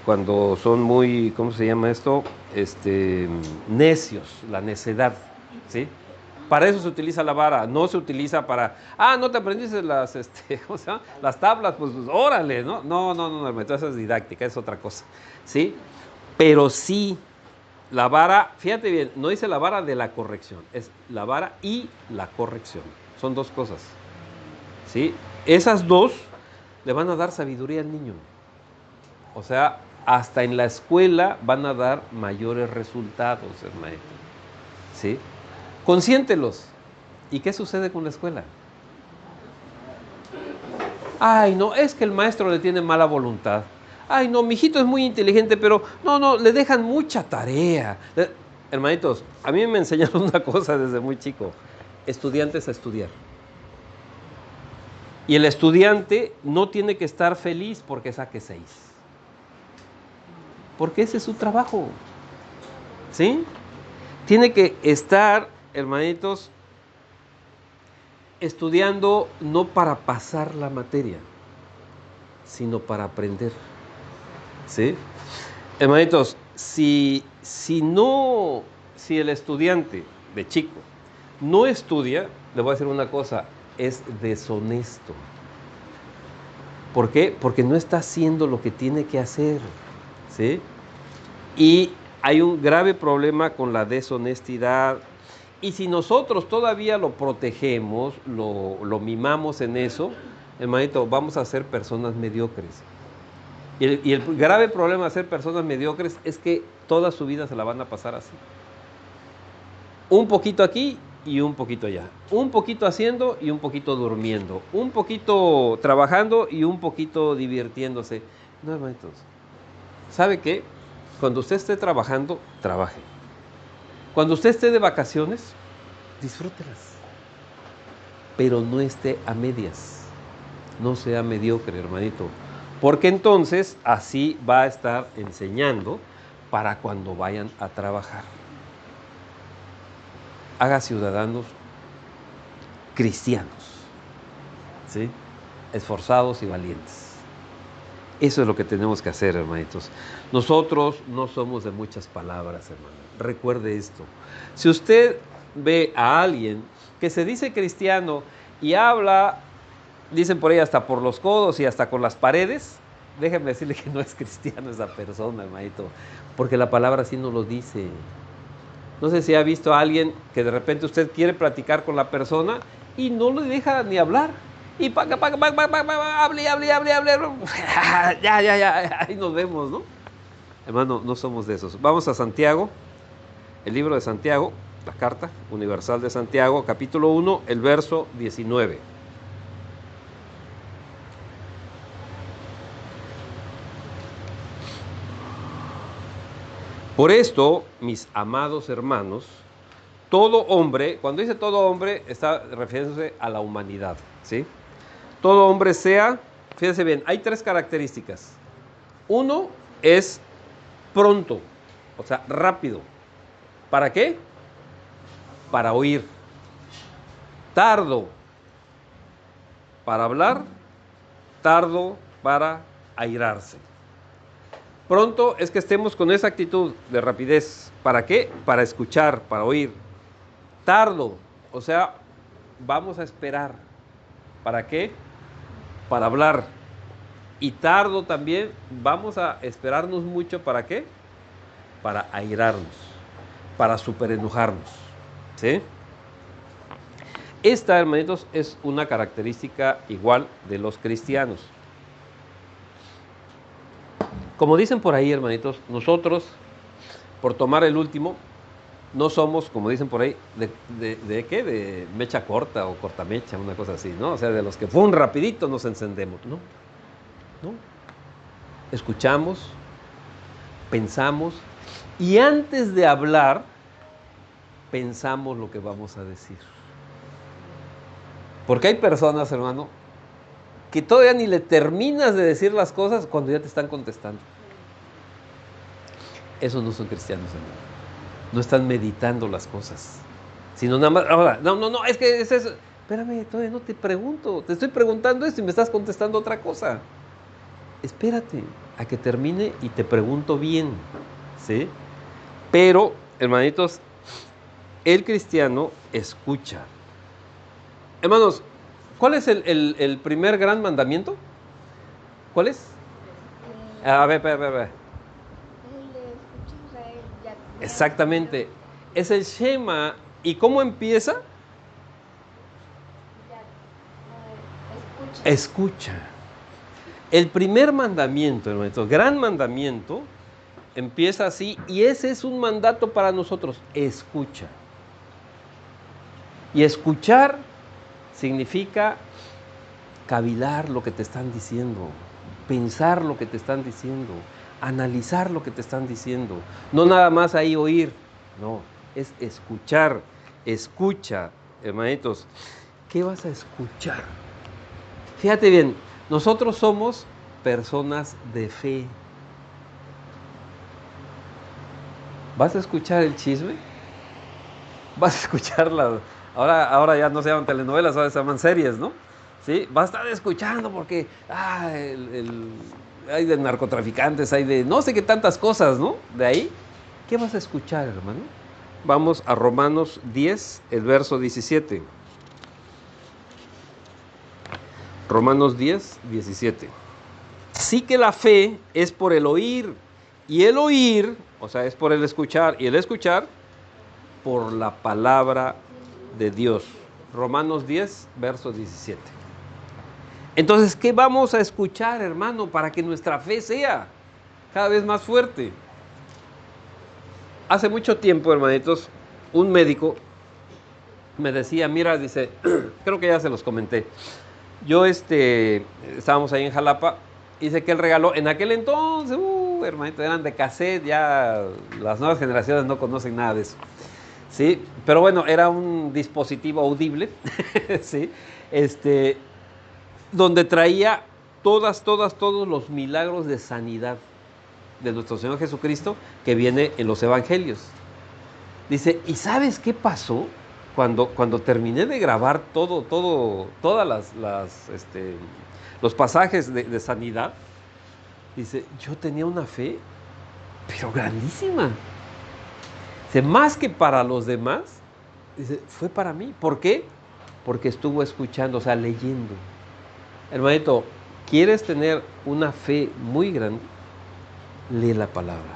Speaker 1: cuando son muy, ¿cómo se llama esto? Necios, la necedad, ¿sí? Para eso se utiliza la vara, no se utiliza para, no te aprendiste ¿cómo se llama? Las tablas, pues órale, ¿no? No, hermano, esa es didáctica, es otra cosa, ¿sí? Pero sí, la vara, fíjate bien, no dice la vara de la corrección, es la vara y la corrección, son dos cosas, ¿sí? Esas dos le van a dar sabiduría al niño, o sea, hasta en la escuela van a dar mayores resultados, hermano, ¿sí? Consiéntelos. ¿Y qué sucede con la escuela? Ay, no, es que el maestro le tiene mala voluntad. Ay, no, mi hijito es muy inteligente, pero no, le dejan mucha tarea. hermanitos, a mí me enseñaron una cosa desde muy chico. Estudiantes a estudiar. Y el estudiante no tiene que estar feliz porque saque 6. Porque ese es su trabajo. ¿Sí? Tiene que estar, hermanitos, estudiando no para pasar la materia, sino para aprender. ¿Sí? Hermanitos, si el estudiante de chico no estudia, le voy a decir una cosa, es deshonesto. ¿Por qué? Porque no está haciendo lo que tiene que hacer. ¿Sí? Y hay un grave problema con la deshonestidad. Y si nosotros todavía lo protegemos, lo mimamos en eso, hermanito, vamos a ser personas mediocres. Y el grave problema de ser personas mediocres es que toda su vida se la van a pasar así. Un poquito aquí y un poquito allá. Un poquito haciendo y un poquito durmiendo. Un poquito trabajando y un poquito divirtiéndose. No, hermanitos. ¿Sabe qué? Cuando usted esté trabajando, trabaje. Cuando usted esté de vacaciones, disfrútelas. Pero no esté a medias. No sea mediocre, hermanito. Porque entonces así va a estar enseñando para cuando vayan a trabajar. Haga ciudadanos cristianos, ¿sí? Esforzados y valientes. Eso es lo que tenemos que hacer, hermanitos. Nosotros no somos de muchas palabras, hermano. Recuerde esto. Si usted ve a alguien que se dice cristiano y habla, dicen por ahí hasta por los codos y hasta con las paredes, déjenme decirle que no es cristiano esa persona, hermanito, porque la palabra así no lo dice. No sé si ha visto a alguien que de repente usted quiere platicar con la persona y no le deja ni hablar. Y hable. Ya, ahí nos vemos, ¿no? Hermano, no somos de esos. Vamos a Santiago, el libro de Santiago, la carta universal de Santiago, capítulo 1, el verso 19. Por esto, mis amados hermanos, todo hombre, cuando dice todo hombre, está refiriéndose a la humanidad, ¿sí? Todo hombre sea, fíjense bien, hay 3 características. Uno es pronto, o sea, rápido. ¿Para qué? Para oír. Tardo para hablar, tardo para airarse. Pronto es que estemos con esa actitud de rapidez. ¿Para qué? Para escuchar, para oír. Tardo, o sea, vamos a esperar. ¿Para qué? Para hablar. Y tardo también, vamos a esperarnos mucho. ¿Para qué? Para airarnos, para superenojarnos. ¿Sí? Esta, hermanitos, es una característica igual de los cristianos. Como dicen por ahí, hermanitos, nosotros, por tomar el último, no somos, como dicen por ahí, ¿de qué? De mecha corta o cortamecha, una cosa así, ¿no? O sea, de los que ¡pum! Rapidito nos encendemos, ¿no? ¿No? Escuchamos, pensamos, y antes de hablar, pensamos lo que vamos a decir. Porque hay personas, hermano, que todavía ni le terminas de decir las cosas cuando ya te están contestando. Esos no son cristianos, hermano. No están meditando las cosas, sino nada más, ahora, no, es que es eso. Espérame, todavía no te pregunto, te estoy preguntando esto y me estás contestando otra cosa. Espérate a que termine y te pregunto bien, ¿sí? Pero, hermanitos, el cristiano escucha. Hermanos, ¿cuál es el primer gran mandamiento? ¿Cuál es? A ver. Exactamente. Es el Shema. ¿Y cómo empieza? Escucha. El primer mandamiento, hermano, gran mandamiento, empieza así, y ese es un mandato para nosotros. Escucha. Y escuchar significa cavilar lo que te están diciendo, pensar lo que te están diciendo, analizar lo que te están diciendo. No nada más ahí oír, no. es escuchar. Escucha, hermanitos. ¿Qué vas a escuchar? Fíjate bien, nosotros somos personas de fe. ¿Vas a escuchar el chisme? ¿Vas a escuchar ahora ya no se llaman telenovelas, ahora se llaman series, ¿no? ¿Sí? Vas a estar escuchando porque hay de narcotraficantes, hay de no sé qué tantas cosas, ¿no? De ahí, ¿qué vas a escuchar, hermano? Vamos a Romanos 10, el verso 17. Romanos 10, 17. Sí que la fe es por el oír, y el oír, o sea, es por el escuchar, y el escuchar por la palabra de Dios. Romanos 10, verso 17. Entonces, ¿qué vamos a escuchar, hermano, para que nuestra fe sea cada vez más fuerte? Hace mucho tiempo, hermanitos, un médico me decía, mira, dice, creo que ya se los comenté. Yo, estábamos ahí en Jalapa, y dice que él regaló, en aquel entonces, hermanito, eran de cassette, ya las nuevas generaciones no conocen nada de eso. Sí, pero bueno, era un dispositivo audible, ¿sí? Donde traía todos los milagros de sanidad de nuestro Señor Jesucristo que viene en los evangelios. Dice, ¿y sabes qué pasó? Cuando terminé de grabar todas los pasajes de sanidad, dice, yo tenía una fe, pero grandísima. Dice, más que para los demás, dice, fue para mí. ¿Por qué? Porque estuvo escuchando, o sea, leyendo. Hermanito, ¿quieres tener una fe muy grande? Lee la palabra,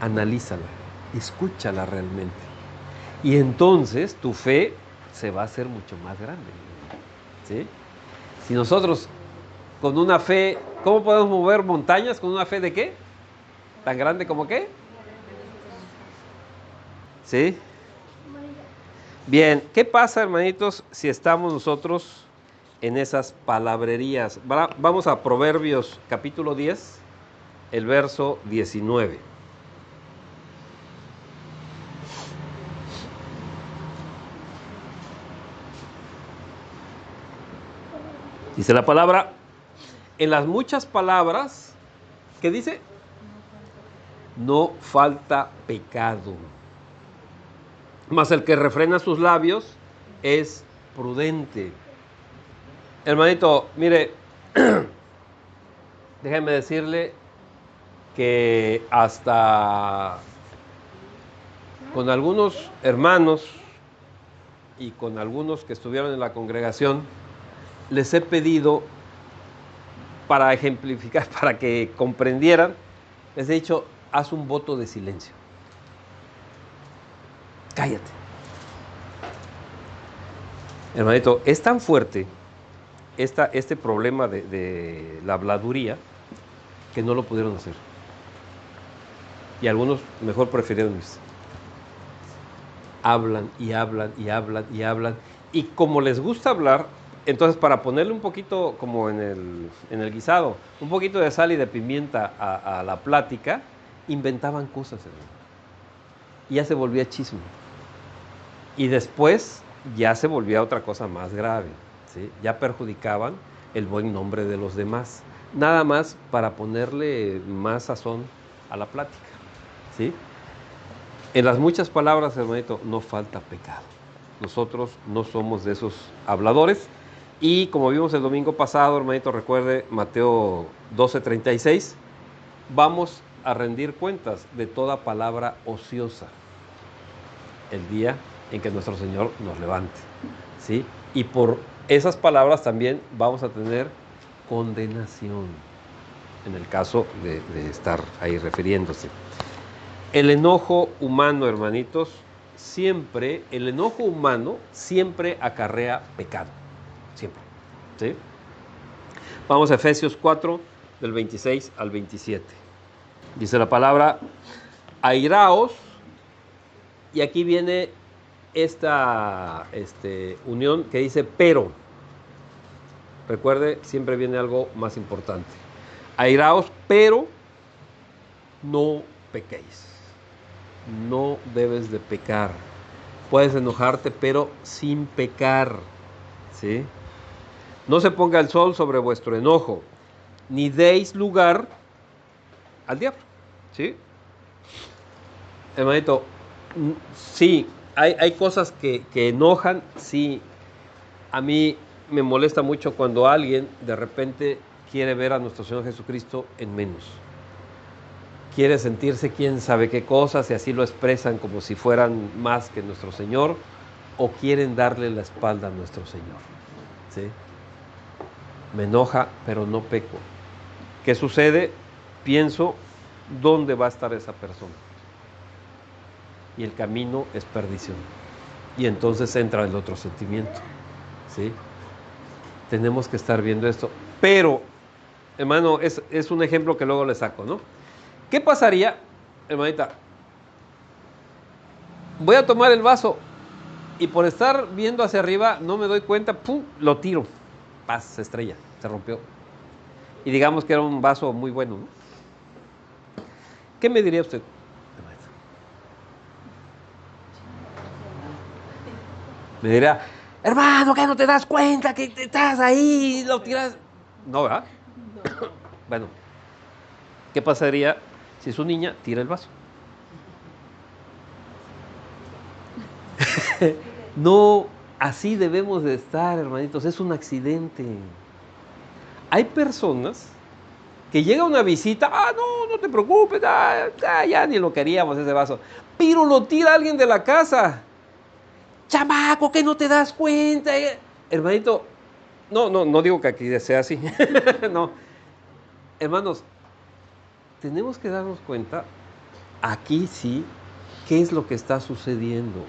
Speaker 1: analízala, escúchala realmente. Y entonces tu fe se va a hacer mucho más grande. ¿Sí? Si nosotros con una fe, ¿cómo podemos mover montañas? ¿Con una fe de qué? ¿Tan grande como qué? ¿Sí? Bien, ¿qué pasa, hermanitos, si estamos nosotros en esas palabrerías? Vamos a Proverbios capítulo 10, el verso 19. Dice la palabra, en las muchas palabras, ¿qué dice? No falta pecado. Mas el que refrena sus labios es prudente. Hermanito, mire, déjeme decirle que hasta con algunos hermanos y con algunos que estuvieron en la congregación, les he pedido para ejemplificar, para que comprendieran, les he dicho, haz un voto de silencio. Cállate. Hermanito, es tan fuerte este problema de la habladuría que no lo pudieron hacer. Y algunos mejor prefirieron irse. Hablan y hablan y hablan y hablan. Y como les gusta hablar, entonces para ponerle un poquito como en el guisado, un poquito de sal y de pimienta a la plática, inventaban cosas, hermano. Y ya se volvía chisme. Y después ya se volvía otra cosa más grave, ¿sí? Ya perjudicaban el buen nombre de los demás. Nada más para ponerle más sazón a la plática, ¿sí? En las muchas palabras, hermanito, no falta pecado. Nosotros no somos de esos habladores. Y como vimos el domingo pasado, hermanito, recuerde Mateo 12:36, vamos a rendir cuentas de toda palabra ociosa el día en que nuestro Señor nos levante, ¿sí? Y por esas palabras también vamos a tener condenación, en el caso de estar ahí refiriéndose. El enojo humano, hermanitos, el enojo humano siempre acarrea pecado, siempre, ¿sí? Vamos a Efesios 4, del 26 al 27. Dice la palabra, airaos, y aquí viene esta unión que dice pero. Recuerde, siempre viene algo más importante. Airaos, pero no pequéis. No debes de pecar. Puedes enojarte, pero sin pecar, ¿sí? No se ponga el sol sobre vuestro enojo, ni deis lugar al diablo, ¿sí? Hermanito, sí, hay cosas que enojan, sí. A mí me molesta mucho cuando alguien de repente quiere ver a nuestro Señor Jesucristo en menos. Quiere sentirse quién sabe qué cosas y así lo expresan como si fueran más que nuestro Señor, o quieren darle la espalda a nuestro Señor, ¿sí? Me enoja, pero no peco. ¿Qué sucede? Pienso, ¿dónde va a estar esa persona? Y el camino es perdición. Y entonces entra el otro sentimiento, ¿sí? Tenemos que estar viendo esto. Pero, hermano, es un ejemplo que luego le saco, ¿no? ¿Qué pasaría, hermanita? Voy a tomar el vaso y por estar viendo hacia arriba no me doy cuenta, ¡pum!, lo tiro. Paz, se estrella, se rompió. Y digamos que era un vaso muy bueno, ¿no? ¿Qué me diría usted, hermanita? Me diría, hermano, ¿qué no te das cuenta que estás ahí y lo tiras? No, ¿verdad? No. Bueno, ¿qué pasaría si su niña tira el vaso? No, así debemos de estar, hermanitos, es un accidente. Hay personas que llega una visita, no te preocupes, ya ni lo queríamos ese vaso, pero lo tira alguien de la casa. Chamaco, que no te das cuenta. Hermanito, no digo que aquí sea así. No, hermanos, tenemos que darnos cuenta, aquí sí, qué es lo que está sucediendo.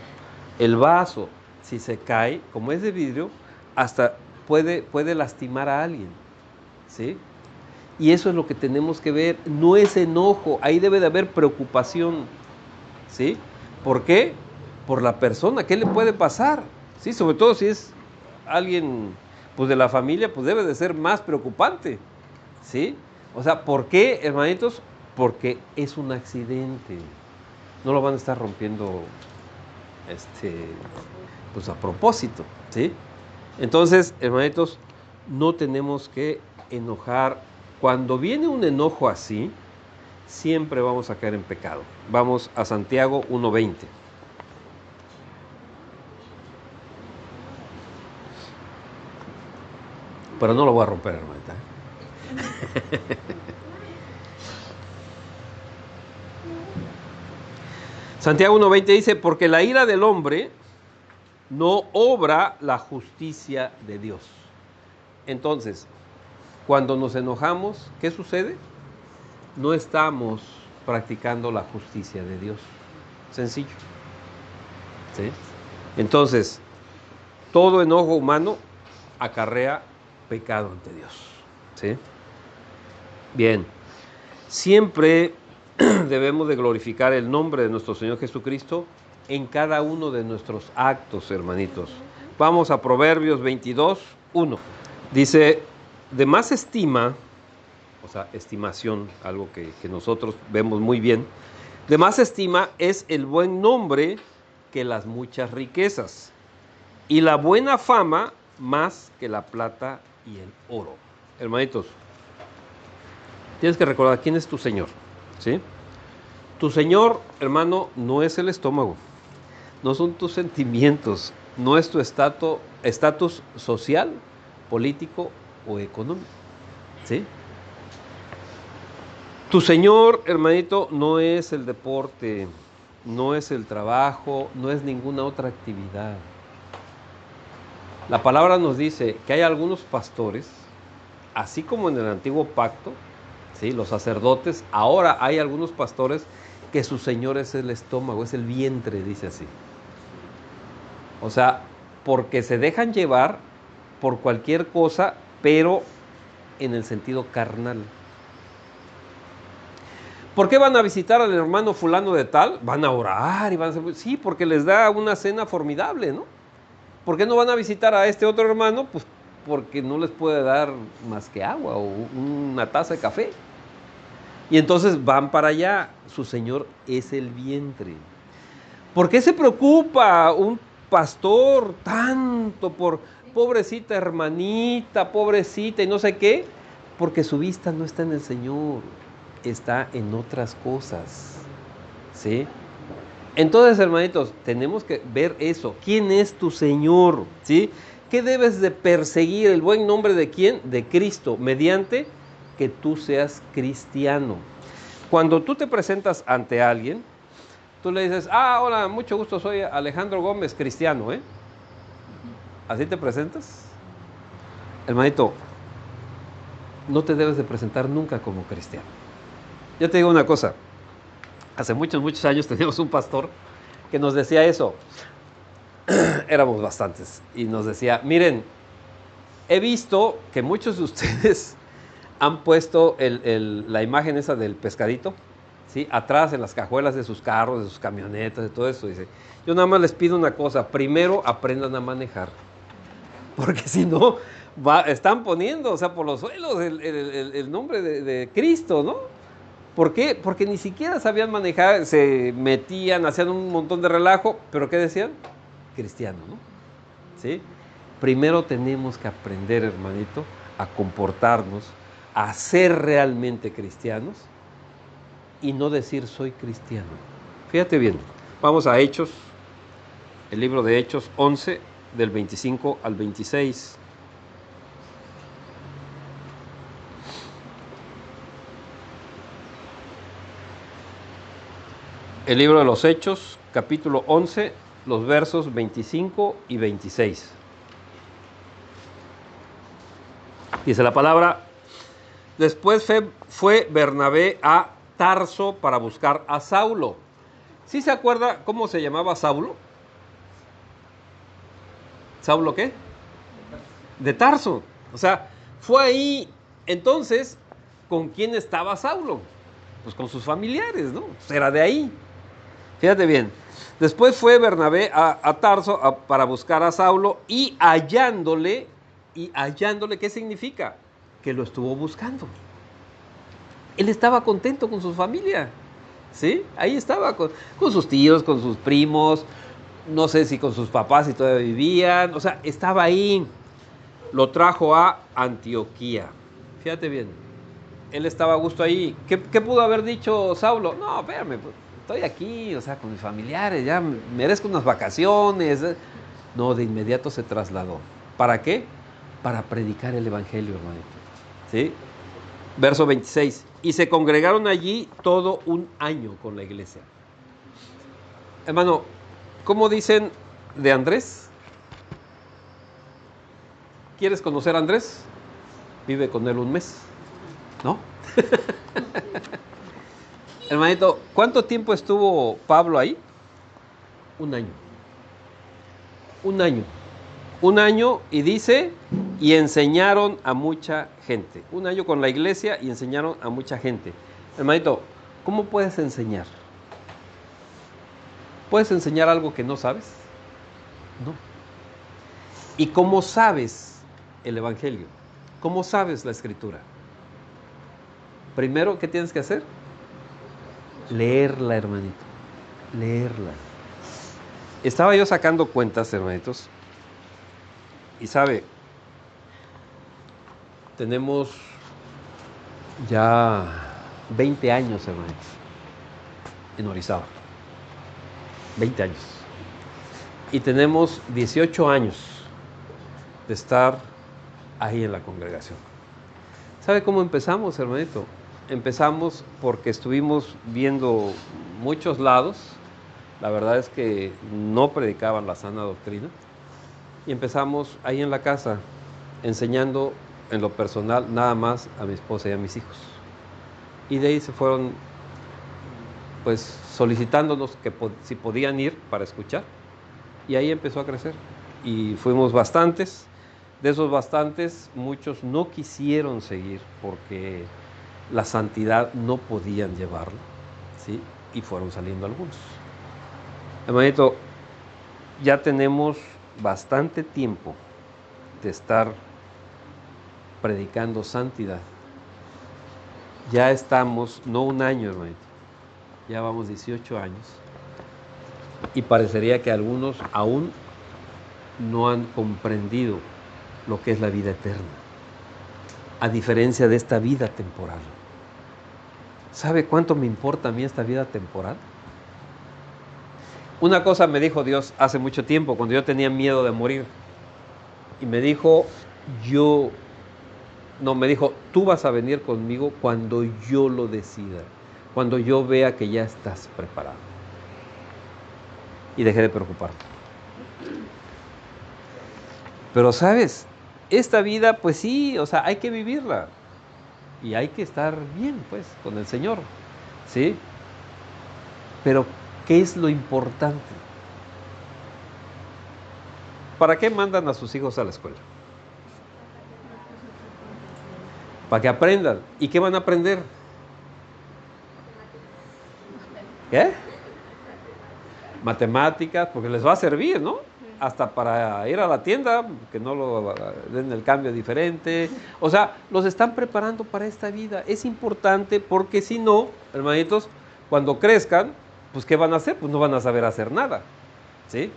Speaker 1: El vaso, si se cae, como es de vidrio, hasta puede lastimar a alguien, ¿sí? Y eso es lo que tenemos que ver, no es enojo, ahí debe de haber preocupación, ¿sí? ¿Por qué? Por la persona, ¿qué le puede pasar? ¿Sí? Sobre todo si es alguien pues, de la familia, pues debe de ser más preocupante, ¿sí? O sea, ¿por qué, hermanitos? Porque es un accidente, no lo van a estar rompiendo pues a propósito, ¿sí? Entonces, hermanitos, no tenemos que enojar. Cuando viene un enojo así, siempre vamos a caer en pecado. Vamos a Santiago 1:20. Pero no lo voy a romper, hermanita. Santiago 1:20 dice, porque la ira del hombre no obra la justicia de Dios. Entonces, cuando nos enojamos, ¿qué sucede? No estamos practicando la justicia de Dios. Sencillo. ¿Sí? Entonces, todo enojo humano acarrea pecado ante Dios. ¿Sí? Bien. Siempre debemos de glorificar el nombre de nuestro Señor Jesucristo en cada uno de nuestros actos, hermanitos. Vamos a Proverbios 22:1. Dice, de más estima, o sea, estimación, algo que nosotros vemos muy bien, de más estima es el buen nombre que las muchas riquezas, y la buena fama más que la plata y el oro. Hermanitos, tienes que recordar quién es tu Señor, ¿sí? Tu Señor, hermano, no es el estómago, no son tus sentimientos, no es tu estatus social, político o económico, ¿sí? Tu Señor, hermanito, no es el deporte, no es el trabajo, no es ninguna otra actividad. La palabra nos dice que hay algunos pastores, así como en el antiguo pacto, ¿sí? Los sacerdotes, ahora hay algunos pastores que su Señor es el estómago, es el vientre, dice así. O sea, porque se dejan llevar por cualquier cosa, pero en el sentido carnal. ¿Por qué van a visitar al hermano fulano de tal? Van a orar y van a hacer... Sí, porque les da una cena formidable, ¿no? ¿Por qué no van a visitar a este otro hermano? Pues porque no les puede dar más que agua o una taza de café. Y entonces van para allá. Su Señor es el vientre. ¿Por qué se preocupa un pastor tanto por pobrecita hermanita, pobrecita y no sé qué? Porque su vista no está en el Señor, está en otras cosas, ¿sí? Entonces, hermanitos, tenemos que ver eso. ¿Quién es tu Señor? ¿Sí? ¿Qué debes de perseguir? ¿El buen nombre de quién? De Cristo, mediante que tú seas cristiano. Cuando tú te presentas ante alguien, tú le dices, hola, mucho gusto, soy Alejandro Gómez, cristiano, ¿eh? ¿Así te presentas? Hermanito, no te debes de presentar nunca como cristiano. Yo te digo una cosa, hace muchos años teníamos un pastor que nos decía eso. Éramos bastantes, y nos decía, miren, he visto que muchos de ustedes han puesto la imagen esa del pescadito, ¿sí? Atrás en las cajuelas de sus carros, de sus camionetas, de todo eso. Dice, yo nada más les pido una cosa, primero aprendan a manejar, porque si no, están poniendo, o sea, por los suelos el nombre de Cristo, ¿no? ¿Por qué? Porque ni siquiera sabían manejar, se metían, hacían un montón de relajo, pero ¿qué decían? Cristiano, ¿no? ¿Sí? Primero tenemos que aprender, hermanito, a comportarnos, a ser realmente cristianos y no decir soy cristiano. Fíjate bien, vamos a Hechos, el libro de Hechos 11, del 25 al 26. El libro de los Hechos, capítulo 11, los versos 25 y 26. Dice la palabra, después fue Bernabé a Tarso para buscar a Saulo. ¿Sí se acuerda cómo se llamaba Saulo? ¿Saulo qué? De Tarso. O sea, fue ahí. Entonces, ¿con quién estaba Saulo? Pues con sus familiares, ¿no? Pues era de ahí. Fíjate bien. Después fue Bernabé a Tarso para buscar a Saulo y hallándole, ¿qué significa? Que lo estuvo buscando. Él estaba contento con su familia, ¿sí? Ahí estaba con sus tíos, con sus primos, no sé si con sus papás si todavía vivían, o sea, estaba ahí. Lo trajo a Antioquía. Fíjate bien, él estaba a gusto ahí. ¿Qué pudo haber dicho Saulo? No, espérame, estoy aquí, o sea, con mis familiares, ya merezco unas vacaciones. No, de inmediato se trasladó. ¿Para qué? Para predicar el evangelio, hermanito. ¿Sí? Verso 26. Y se congregaron allí todo un año con la iglesia. Hermano, ¿cómo dicen de Andrés? ¿Quieres conocer a Andrés? Vive con él un mes, ¿no? Hermanito, ¿cuánto tiempo estuvo Pablo ahí? Un año. Un año. Un año, y dice, y enseñaron a mucha gente. Un año con la iglesia y enseñaron a mucha gente. Hermanito, ¿cómo puedes enseñar? ¿Puedes enseñar algo que no sabes? No. ¿Y cómo sabes el evangelio? ¿Cómo sabes la escritura? Primero, ¿qué tienes que hacer? Leerla, hermanito. Leerla. Estaba yo sacando cuentas, hermanitos. Y sabe, tenemos ya 20 años, hermanitos, en Orizaba. 20 años. Y tenemos 18 años de estar ahí en la congregación. ¿Sabe cómo empezamos, hermanito? Empezamos porque estuvimos viendo muchos lados. La verdad es que no predicaban la sana doctrina. Y empezamos ahí en la casa, enseñando en lo personal nada más a mi esposa y a mis hijos. Y de ahí se fueron, pues, solicitándonos que si podían ir para escuchar. Y ahí empezó a crecer. Y fuimos bastantes. De esos bastantes, muchos no quisieron seguir porque la santidad no podían llevarla, ¿sí? Y fueron saliendo algunos. Hermanito, ya tenemos bastante tiempo de estar predicando santidad. Ya estamos, no un año, hermanito, ya vamos 18 años. Y parecería que algunos aún no han comprendido lo que es la vida eterna, a diferencia de esta vida temporal. ¿Sabe cuánto me importa a mí esta vida temporal? Una cosa me dijo Dios hace mucho tiempo, cuando yo tenía miedo de morir. Y me dijo, tú vas a venir conmigo cuando yo lo decida, cuando yo vea que ya estás preparado. Y dejé de preocuparme. Pero sabes, esta vida, pues sí, o sea, hay que vivirla. Y hay que estar bien, pues, con el Señor, ¿sí? Pero, ¿qué es lo importante? ¿Para qué mandan a sus hijos a la escuela? Para que aprendan. ¿Y qué van a aprender? ¿Qué? Matemáticas, porque les va a servir, ¿no? Hasta para ir a la tienda, que no lo den el cambio diferente. O sea, los están preparando para esta vida. Es importante porque si no, hermanitos, cuando crezcan, pues ¿qué van a hacer? Pues no van a saber hacer nada, ¿sí?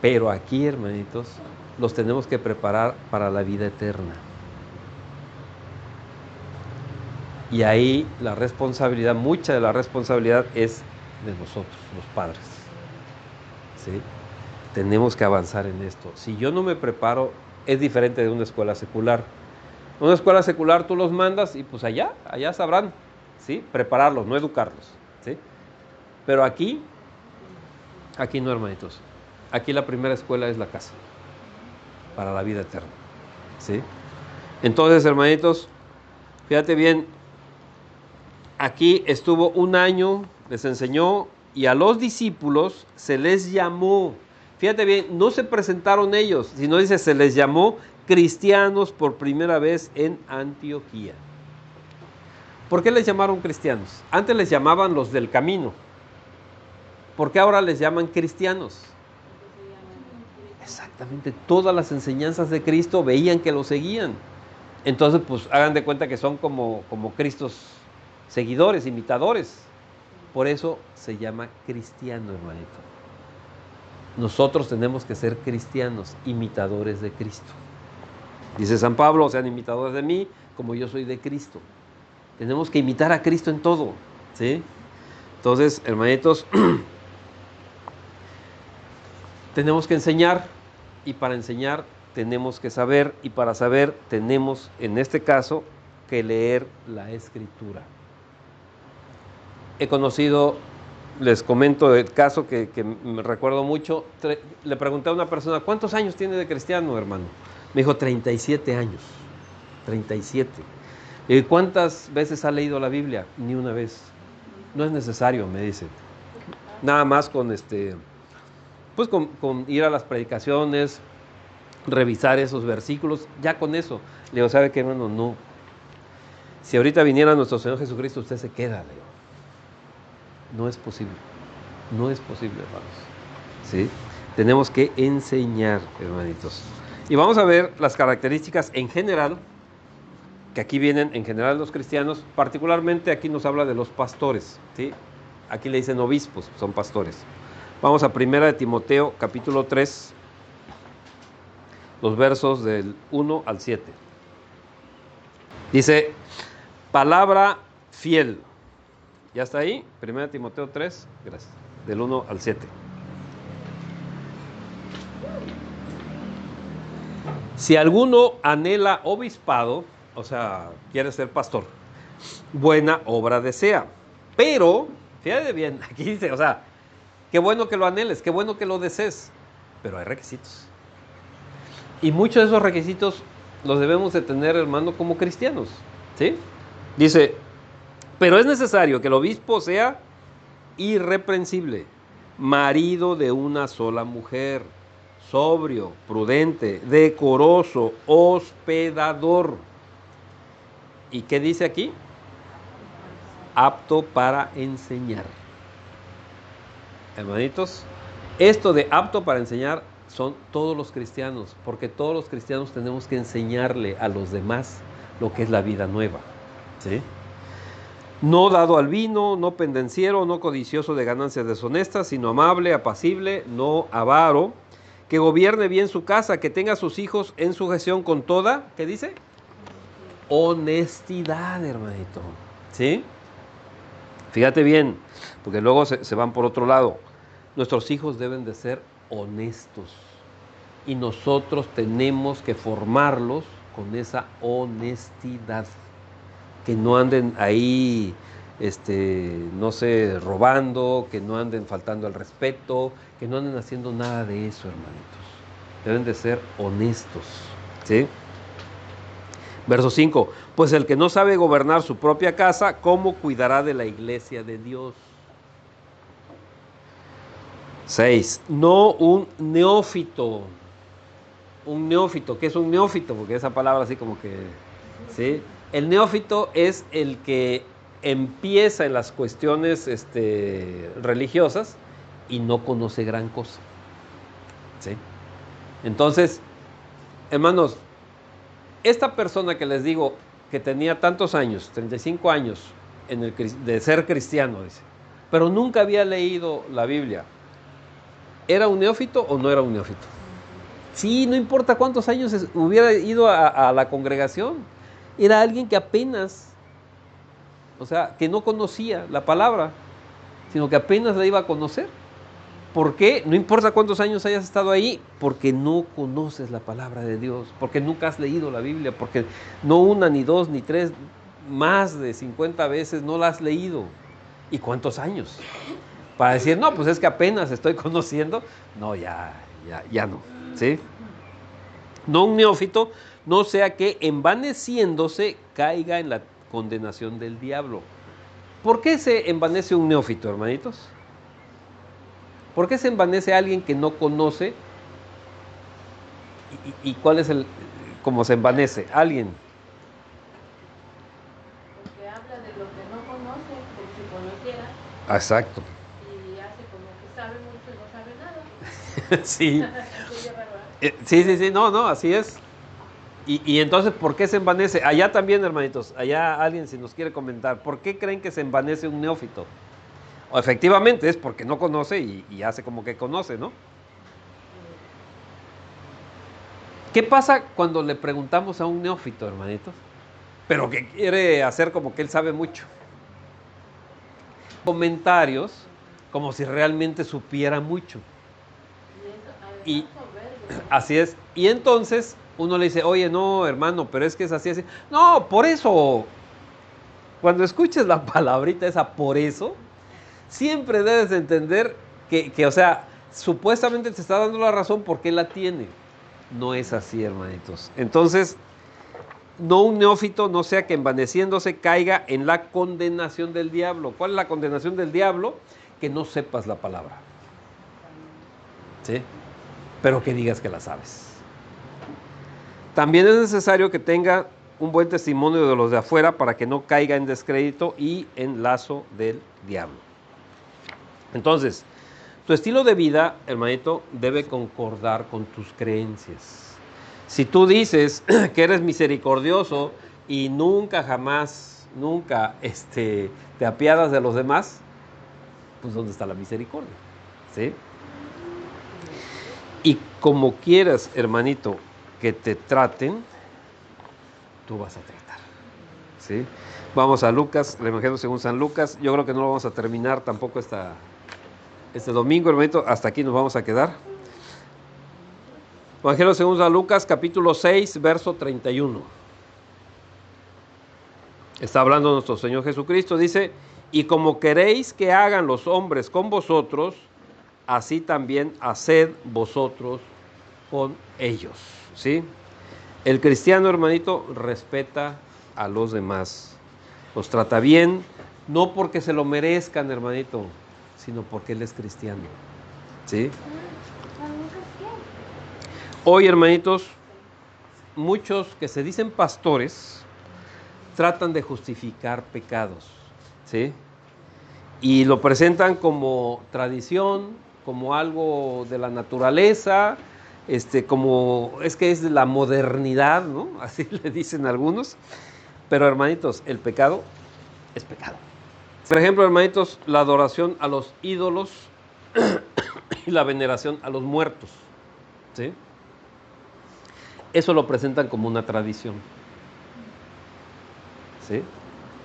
Speaker 1: Pero aquí, hermanitos, los tenemos que preparar para la vida eterna. Y ahí la responsabilidad, mucha de la responsabilidad es de nosotros, los padres, ¿sí? Tenemos que avanzar en esto. Si yo no me preparo, es diferente de una escuela secular. Una escuela secular tú los mandas y pues allá sabrán, ¿sí? Prepararlos, no educarlos, ¿sí? Pero aquí no, hermanitos. Aquí la primera escuela es la casa, para la vida eterna, ¿sí? Entonces, hermanitos, fíjate bien, aquí estuvo 1 año, les enseñó, y a los discípulos se les llamó. Fíjate bien, no se presentaron ellos, sino dice, se les llamó cristianos por primera vez en Antioquía. ¿Por qué les llamaron cristianos? Antes les llamaban los del camino. ¿Por qué ahora les llaman cristianos? Exactamente, todas las enseñanzas de Cristo veían que lo seguían. Entonces, pues hagan de cuenta que son como Cristos seguidores, imitadores. Por eso se llama cristiano, hermanito. Nosotros tenemos que ser cristianos, imitadores de Cristo. Dice San Pablo, sean imitadores de mí, como yo soy de Cristo. Tenemos que imitar a Cristo en todo, ¿sí? Entonces, hermanitos, tenemos que enseñar, y para enseñar tenemos que saber, y para saber tenemos, en este caso, que leer la Escritura. He conocido, les comento el caso que me recuerdo mucho, le pregunté a una persona, ¿cuántos años tiene de cristiano, hermano? Me dijo, 37 años, 37. ¿Y cuántas veces ha leído la Biblia? Ni una vez. No es necesario, me dice. Nada más con ir a las predicaciones, revisar esos versículos, ya con eso. Le digo, ¿sabe qué, hermano? No. Si ahorita viniera nuestro Señor Jesucristo, usted se queda, le digo. No es posible. No es posible, hermanos. ¿Sí? Tenemos que enseñar, hermanitos. Y vamos a ver las características en general, que aquí vienen en general los cristianos, particularmente aquí nos habla de los pastores, ¿sí? Aquí le dicen obispos, son pastores. Vamos a 1 de Timoteo, capítulo 3, los versos del 1 al 7. Dice, palabra fiel. ¿Ya está ahí? 1 Timoteo 3, gracias, del 1 al 7. Si alguno anhela obispado, o sea, quiere ser pastor, buena obra desea. Pero, fíjate bien, aquí dice, o sea, qué bueno que lo anheles, qué bueno que lo desees, pero hay requisitos. Y muchos de esos requisitos los debemos de tener, hermano, como cristianos, ¿sí? Dice, pero es necesario que el obispo sea irreprensible, marido de una sola mujer, sobrio, prudente, decoroso, hospedador. ¿Y qué dice aquí? Apto para enseñar. Hermanitos, esto de apto para enseñar son todos los cristianos, porque todos los cristianos tenemos que enseñarle a los demás lo que es la vida nueva, ¿sí? No dado al vino, no pendenciero, no codicioso de ganancias deshonestas, sino amable, apacible, no avaro, que gobierne bien su casa, que tenga a sus hijos en sujeción con toda, ¿qué dice? Honestidad, hermanito. ¿Sí? Fíjate bien, porque luego se van por otro lado. Nuestros hijos deben de ser honestos y nosotros tenemos que formarlos con esa honestidad. Que no anden ahí, no sé, robando, que no anden faltando al respeto, que no anden haciendo nada de eso, hermanitos. Deben de ser honestos, ¿sí? Verso 5, pues el que no sabe gobernar su propia casa, ¿cómo cuidará de la iglesia de Dios? 6, no un neófito. Un neófito, ¿qué es un neófito? Porque esa palabra así como que, ¿sí? El neófito es el que empieza en las cuestiones religiosas y no conoce gran cosa, ¿sí? Entonces, hermanos, esta persona que les digo que tenía tantos años, 35 años de ser cristiano, dice, pero nunca había leído la Biblia, ¿era un neófito o no era un neófito? Sí, no importa cuántos años hubiera ido a la congregación, era alguien que apenas, o sea, que no conocía la palabra, sino que apenas la iba a conocer. ¿Por qué? No importa cuántos años hayas estado ahí, porque no conoces la palabra de Dios, porque nunca has leído la Biblia, porque no una, ni dos, ni tres, más de 50 veces no la has leído. ¿Y cuántos años? Para decir, no, pues es que apenas estoy conociendo. No, ya no, ¿sí? No un neófito, no sea que envaneciéndose caiga en la condenación del diablo. ¿Por qué se envanece un neófito, hermanitos? ¿Por qué se envanece alguien que no conoce? ¿Y cuál es cómo se envanece? Alguien.
Speaker 2: Porque habla de lo que no conoce, como si conociera.
Speaker 1: Exacto.
Speaker 2: Y hace como que sabe mucho y no sabe nada.
Speaker 1: Sí. Sí, no, así es. Y entonces, ¿por qué se envanece? Allá también, hermanitos, allá alguien si nos quiere comentar, ¿por qué creen que se envanece un neófito? O efectivamente es porque no conoce y hace como que conoce, ¿no? ¿Qué pasa cuando le preguntamos a un neófito, hermanitos? Pero que quiere hacer como que él sabe mucho. Comentarios como si realmente supiera mucho. Y así es. Y entonces uno le dice, oye, no, hermano, pero es que es así, así. No, por eso, cuando escuches la palabrita esa, por eso, siempre debes entender que, o sea, supuestamente te está dando la razón porque él la tiene. No es así, hermanitos. Entonces, no un neófito, no sea que envaneciéndose caiga en la condenación del diablo. ¿Cuál es la condenación del diablo? Que no sepas la palabra. ¿Sí? Pero que digas que la sabes. También es necesario que tenga un buen testimonio de los de afuera para que no caiga en descrédito y en lazo del diablo. Entonces, tu estilo de vida, hermanito, debe concordar con tus creencias. Si tú dices que eres misericordioso y nunca, jamás, nunca te apiadas de los demás, pues ¿dónde está la misericordia? ¿Sí? Y como quieras, hermanito, que te traten, tú vas a tratar. ¿Sí? Vamos a Lucas, el Evangelio según San Lucas. Yo creo que no lo vamos a terminar tampoco este domingo, hermanito. Hasta aquí nos vamos a quedar. Evangelio según San Lucas, capítulo 6, verso 31. Está hablando nuestro Señor Jesucristo. Dice, y como queréis que hagan los hombres con vosotros, así también haced vosotros con ellos. ¿Sí? El cristiano, hermanito, respeta a los demás. Los trata bien, no porque se lo merezcan, hermanito, sino porque él es cristiano. ¿Sí? Hoy, hermanitos, muchos que se dicen pastores tratan de justificar pecados, ¿sí? Y lo presentan como tradición, como algo de la naturaleza, como es que es de la modernidad, ¿no? Así le dicen algunos. Pero, hermanitos, el pecado es pecado, Por ejemplo, hermanitos, la adoración a los ídolos y la veneración a los muertos, ¿sí? Eso lo presentan como una tradición, ¿sí?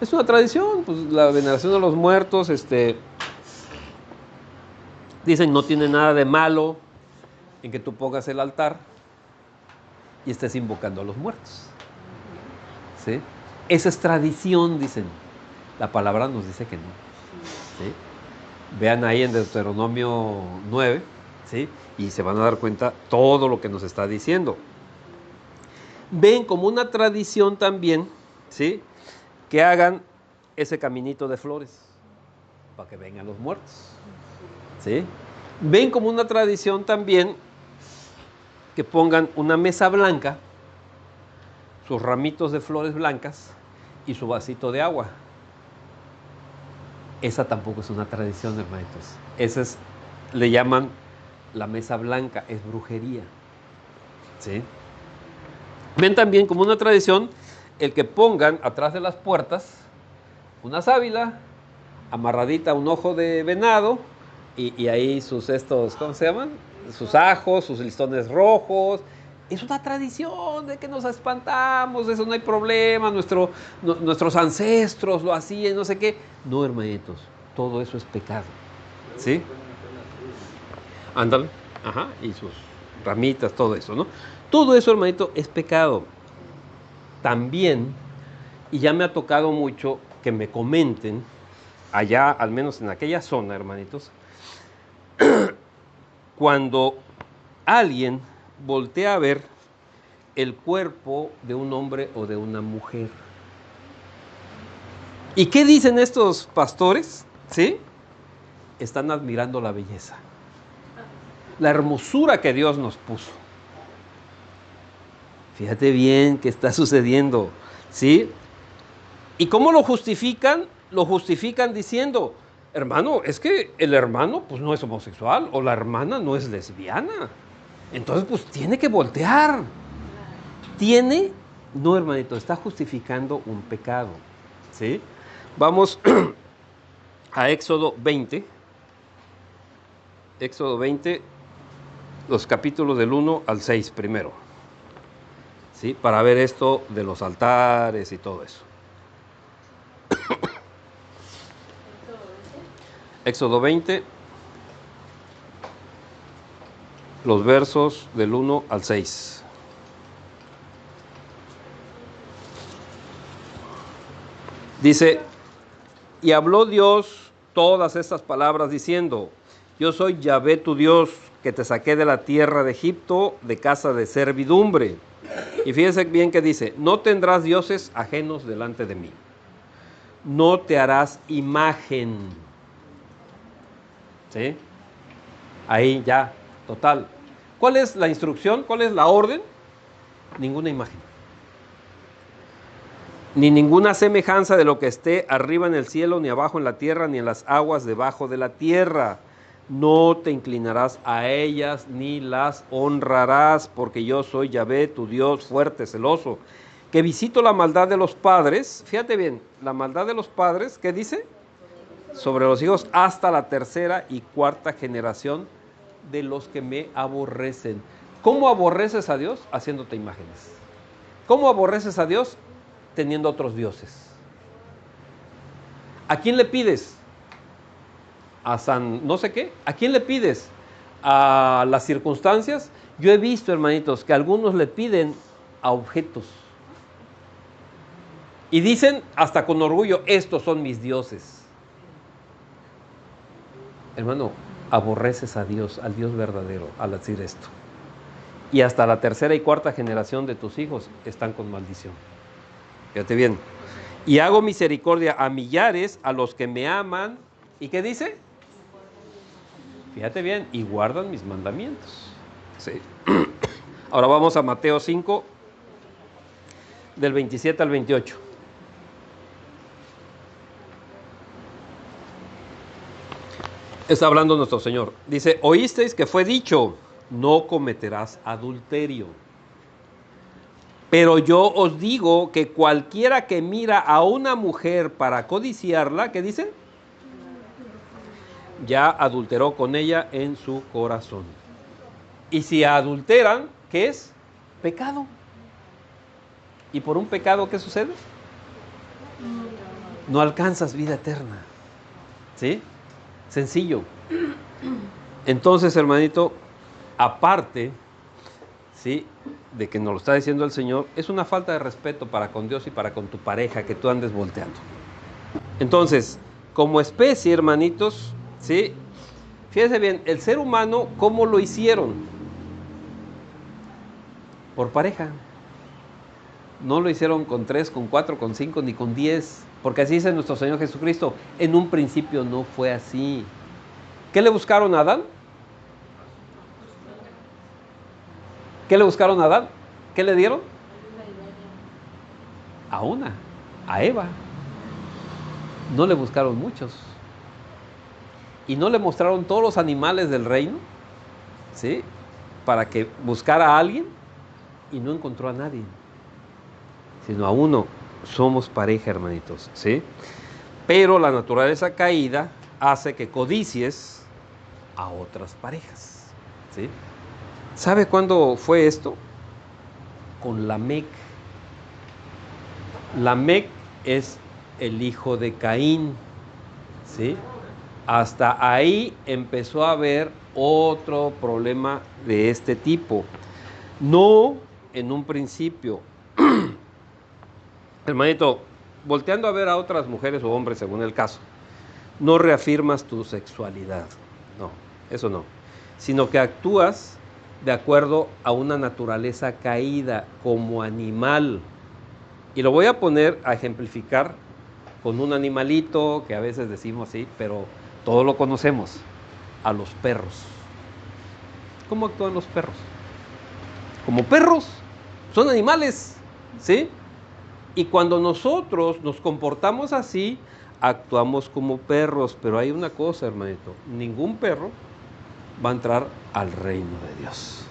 Speaker 1: Es una tradición, pues la veneración a los muertos, dicen no tiene nada de malo en que tú pongas el altar y estés invocando a los muertos, ¿sí? Esa es tradición, dicen. La palabra nos dice que no, ¿sí? Vean ahí en Deuteronomio 9, ¿sí? Y se van a dar cuenta todo lo que nos está diciendo. Ven como una tradición también, ¿sí? Que hagan ese caminito de flores para que vengan los muertos, ¿sí? Ven como una tradición también que pongan una mesa blanca, sus ramitos de flores blancas y su vasito de agua. Esa tampoco es una tradición, hermanitos. Esa es, le llaman la mesa blanca, es brujería, ¿sí? Ven también como una tradición el que pongan atrás de las puertas una sábila amarradita a un ojo de venado y ahí sus ¿cómo se llaman? Sus ajos, sus listones rojos. Es una tradición de que nos espantamos, eso no hay problema, nuestros ancestros lo hacían, no sé qué. No, hermanitos, todo eso es pecado, ¿sí? Ándale, ajá, y sus ramitas, todo eso, ¿no? Todo eso, hermanito, es pecado. También, y ya me ha tocado mucho que me comenten, allá, al menos en aquella zona, hermanitos, cuando alguien voltea a ver el cuerpo de un hombre o de una mujer. ¿Y qué dicen estos pastores? ¿Sí? Están admirando la belleza, la hermosura que Dios nos puso. Fíjate bien qué está sucediendo, ¿sí? ¿Y cómo lo justifican? Lo justifican diciendo, hermano, es que el hermano pues no es homosexual o la hermana no es lesbiana. Entonces pues tiene que voltear. No, hermanito, está justificando un pecado, ¿sí? Vamos a Éxodo 20. Éxodo 20, los capítulos del 1 al 6 primero, ¿sí? Para ver esto de los altares y todo eso. Éxodo 20, los versos del 1 al 6. Dice, y habló Dios todas estas palabras diciendo, yo soy Yahvé tu Dios, que te saqué de la tierra de Egipto, de casa de servidumbre. Y fíjense bien que dice, no tendrás dioses ajenos delante de mí. No te harás imagen. ¿Sí? Ahí ya, total. ¿Cuál es la instrucción? ¿Cuál es la orden? Ninguna imagen. Ni ninguna semejanza de lo que esté arriba en el cielo, ni abajo en la tierra, ni en las aguas debajo de la tierra. No te inclinarás a ellas, ni las honrarás, porque yo soy Yahvé, tu Dios fuerte, celoso, que visito la maldad de los padres. Fíjate bien, la maldad de los padres, ¿qué dice? Sobre los hijos hasta la tercera y cuarta generación de los que me aborrecen. ¿Cómo aborreces a Dios? Haciéndote imágenes. ¿Cómo aborreces a Dios? Teniendo otros dioses. ¿A quién le pides? A San no sé qué. ¿A quién le pides? ¿A las circunstancias? Yo he visto, hermanitos, que algunos le piden a objetos. Y dicen hasta con orgullo, estos son mis dioses. Hermano, aborreces a Dios, al Dios verdadero, al decir esto. Y hasta la tercera y cuarta generación de tus hijos están con maldición. Fíjate bien. Y hago misericordia a millares, a los que me aman. ¿Y qué dice? Fíjate bien, y guardan mis mandamientos. Sí. Ahora vamos a Mateo 5, del 27 al 28. Está hablando nuestro Señor. Dice, oísteis que fue dicho, no cometerás adulterio. Pero yo os digo que cualquiera que mira a una mujer para codiciarla, ¿qué dice? ya adulteró con ella en su corazón. Y si adulteran, ¿qué es? Pecado. ¿Y por un pecado qué sucede? No alcanzas vida eterna. ¿Sí? Sencillo. Entonces, hermanito, aparte, ¿sí?, de que nos lo está diciendo el Señor, es una falta de respeto para con Dios y para con tu pareja que tú andes volteando. Entonces, como especie, hermanitos, ¿sí?, fíjense bien, el ser humano, ¿cómo lo hicieron? Por pareja. No lo hicieron con 3, con 4, con 5, ni con 10, porque así dice nuestro Señor Jesucristo. En un principio no fue así. ¿Qué le buscaron a Adán? ¿Qué le buscaron a Adán? ¿Qué le dieron? A una, a Eva. No le buscaron muchos. Y no le mostraron todos los animales del reino, ¿sí?, para que buscara a alguien, y no encontró a nadie, sino a uno. Somos pareja, hermanitos, ¿sí? Pero la naturaleza caída hace que codicies a otras parejas, ¿sí? ¿Sabe cuándo fue esto? Con Lamec. Lamec es el hijo de Caín, ¿sí? Hasta ahí empezó a haber otro problema de este tipo. No en un principio. Hermanito, volteando a ver a otras mujeres o hombres según el caso, no reafirmas tu sexualidad. No, eso no. Sino que actúas de acuerdo a una naturaleza caída como animal. Y lo voy a poner a ejemplificar con un animalito que a veces decimos así, pero todos lo conocemos, a los perros. ¿Cómo actúan los perros? Como perros, son animales, ¿sí? Y cuando nosotros nos comportamos así, actuamos como perros. Pero hay una cosa, hermanito, ningún perro va a entrar al reino de Dios.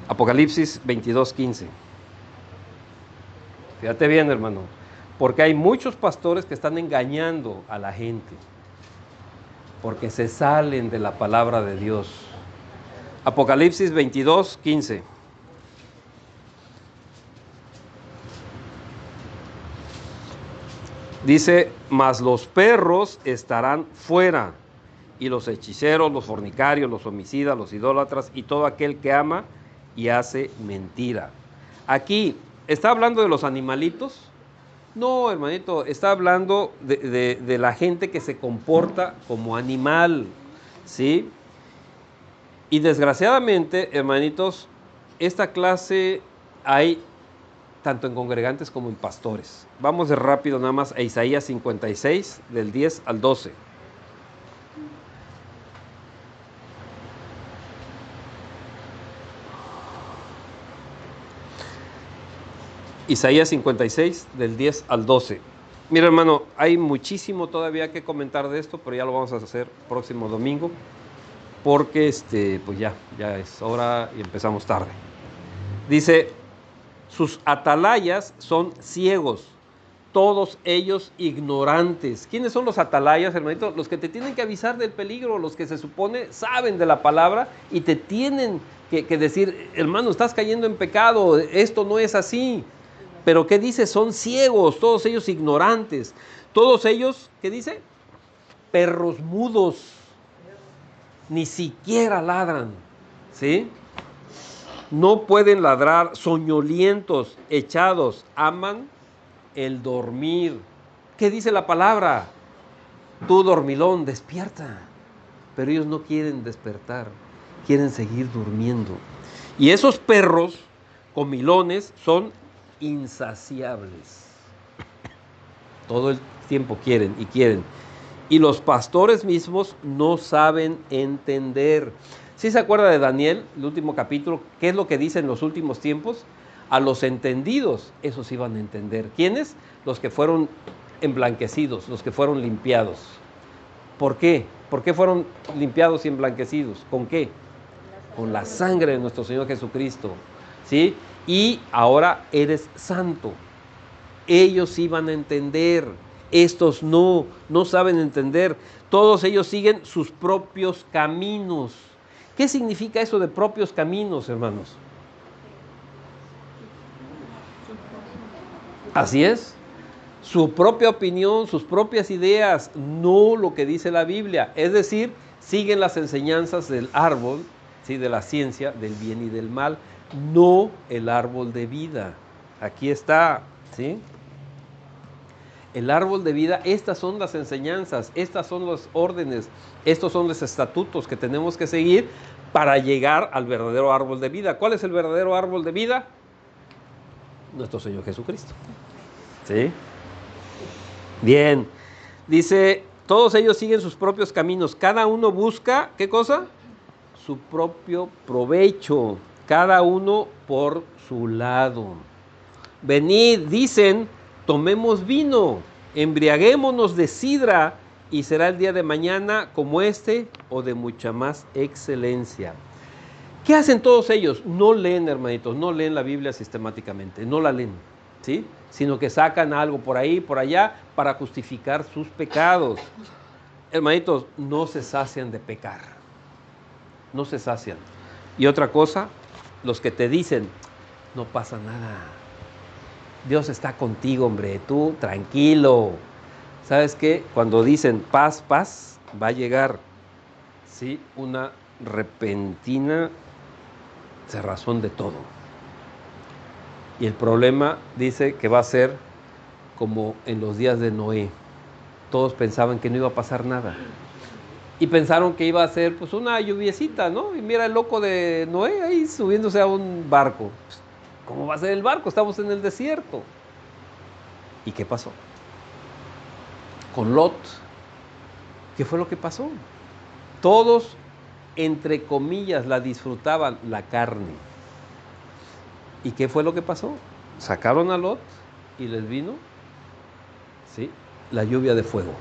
Speaker 1: Apocalipsis 22:15. Fíjate bien, hermano, porque hay muchos pastores que están engañando a la gente, porque se salen de la palabra de Dios. Apocalipsis 22:15. Dice, mas los perros estarán fuera, y los hechiceros, los fornicarios, los homicidas, los idólatras, y todo aquel que ama y hace mentira. Aquí, ¿está hablando de los animalitos? No, hermanito, está hablando de la gente que se comporta como animal, ¿sí? Y desgraciadamente, hermanitos, esta clase hay tanto en congregantes como en pastores. Vamos de rápido nada más a Isaías 56, del 10 al 12. Isaías 56, del 10 al 12. Mira, hermano, hay muchísimo todavía que comentar de esto, pero ya lo vamos a hacer próximo domingo, porque pues ya es hora y empezamos tarde. Dice, sus atalayas son ciegos, todos ellos ignorantes. ¿Quiénes son los atalayas, hermanito? Los que te tienen que avisar del peligro, los que se supone saben de la palabra y te tienen que decir, hermano, estás cayendo en pecado, esto no es así. Pero ¿qué dice? Son ciegos, todos ellos ignorantes. Todos ellos, ¿qué dice? Perros mudos. Ni siquiera ladran, ¿sí? No pueden ladrar, soñolientos, echados, aman el dormir. ¿Qué dice la palabra? Tú, dormilón, despierta. Pero ellos no quieren despertar, quieren seguir durmiendo. Y esos perros comilones son insaciables. Todo el tiempo quieren y quieren. Y los pastores mismos no saben entender. ¿Sí se acuerda de Daniel, el último capítulo? ¿Qué es lo que dice en los últimos tiempos? A los entendidos, esos iban a entender. ¿Quiénes? Los que fueron emblanquecidos, los que fueron limpiados. ¿Por qué? ¿Por qué fueron limpiados y emblanquecidos? ¿Con qué? Con la sangre de nuestro Señor Jesucristo, ¿sí? Y ahora eres santo. Ellos iban a entender. estos no saben entender. Todos ellos siguen sus propios caminos. ¿Qué significa eso de propios caminos, hermanos? Así es. Su propia opinión, sus propias ideas, no lo que dice la Biblia. Es decir, siguen las enseñanzas del árbol, ¿sí? De la ciencia, del bien y del mal, no el árbol de vida. Aquí está, ¿sí? El árbol de vida, estas son las enseñanzas, estas son los órdenes, estos son los estatutos que tenemos que seguir para llegar al verdadero árbol de vida. ¿Cuál es el verdadero árbol de vida? Nuestro Señor Jesucristo. ¿Sí? Bien. Dice, todos ellos siguen sus propios caminos. Cada uno busca, ¿qué cosa? Su propio provecho. Cada uno por su lado. Venid, dicen, tomemos vino, embriaguémonos de sidra, y será el día de mañana como este o de mucha más excelencia. ¿Qué hacen todos ellos? No leen, hermanitos, no leen la Biblia sistemáticamente, no la leen, ¿sí? Sino que sacan algo por ahí, por allá, para justificar sus pecados. Hermanitos, no se sacian de pecar, no se sacian. Y otra cosa, los que te dicen, no pasa nada, Dios está contigo, hombre, tú tranquilo. ¿Sabes qué? Cuando dicen paz, paz, va a llegar, ¿sí? Una repentina cerrazón de todo. Y el problema dice que va a ser como en los días de Noé. Todos pensaban que no iba a pasar nada. Y pensaron que iba a ser pues una lluviecita, ¿no? Y mira el loco de Noé ahí subiéndose a un barco. ¿Cómo va a ser el barco? Estamos en el desierto. ¿Y qué pasó? Con Lot, ¿qué fue lo que pasó? Todos, entre comillas, la disfrutaban, la carne. ¿Y qué fue lo que pasó? Sacaron a Lot y les vino, ¿sí?, la lluvia de fuego.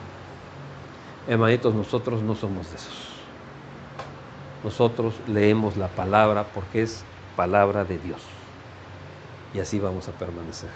Speaker 1: Hermanitos, nosotros no somos de esos. Nosotros leemos la palabra porque es palabra de Dios. Y así vamos a permanecer.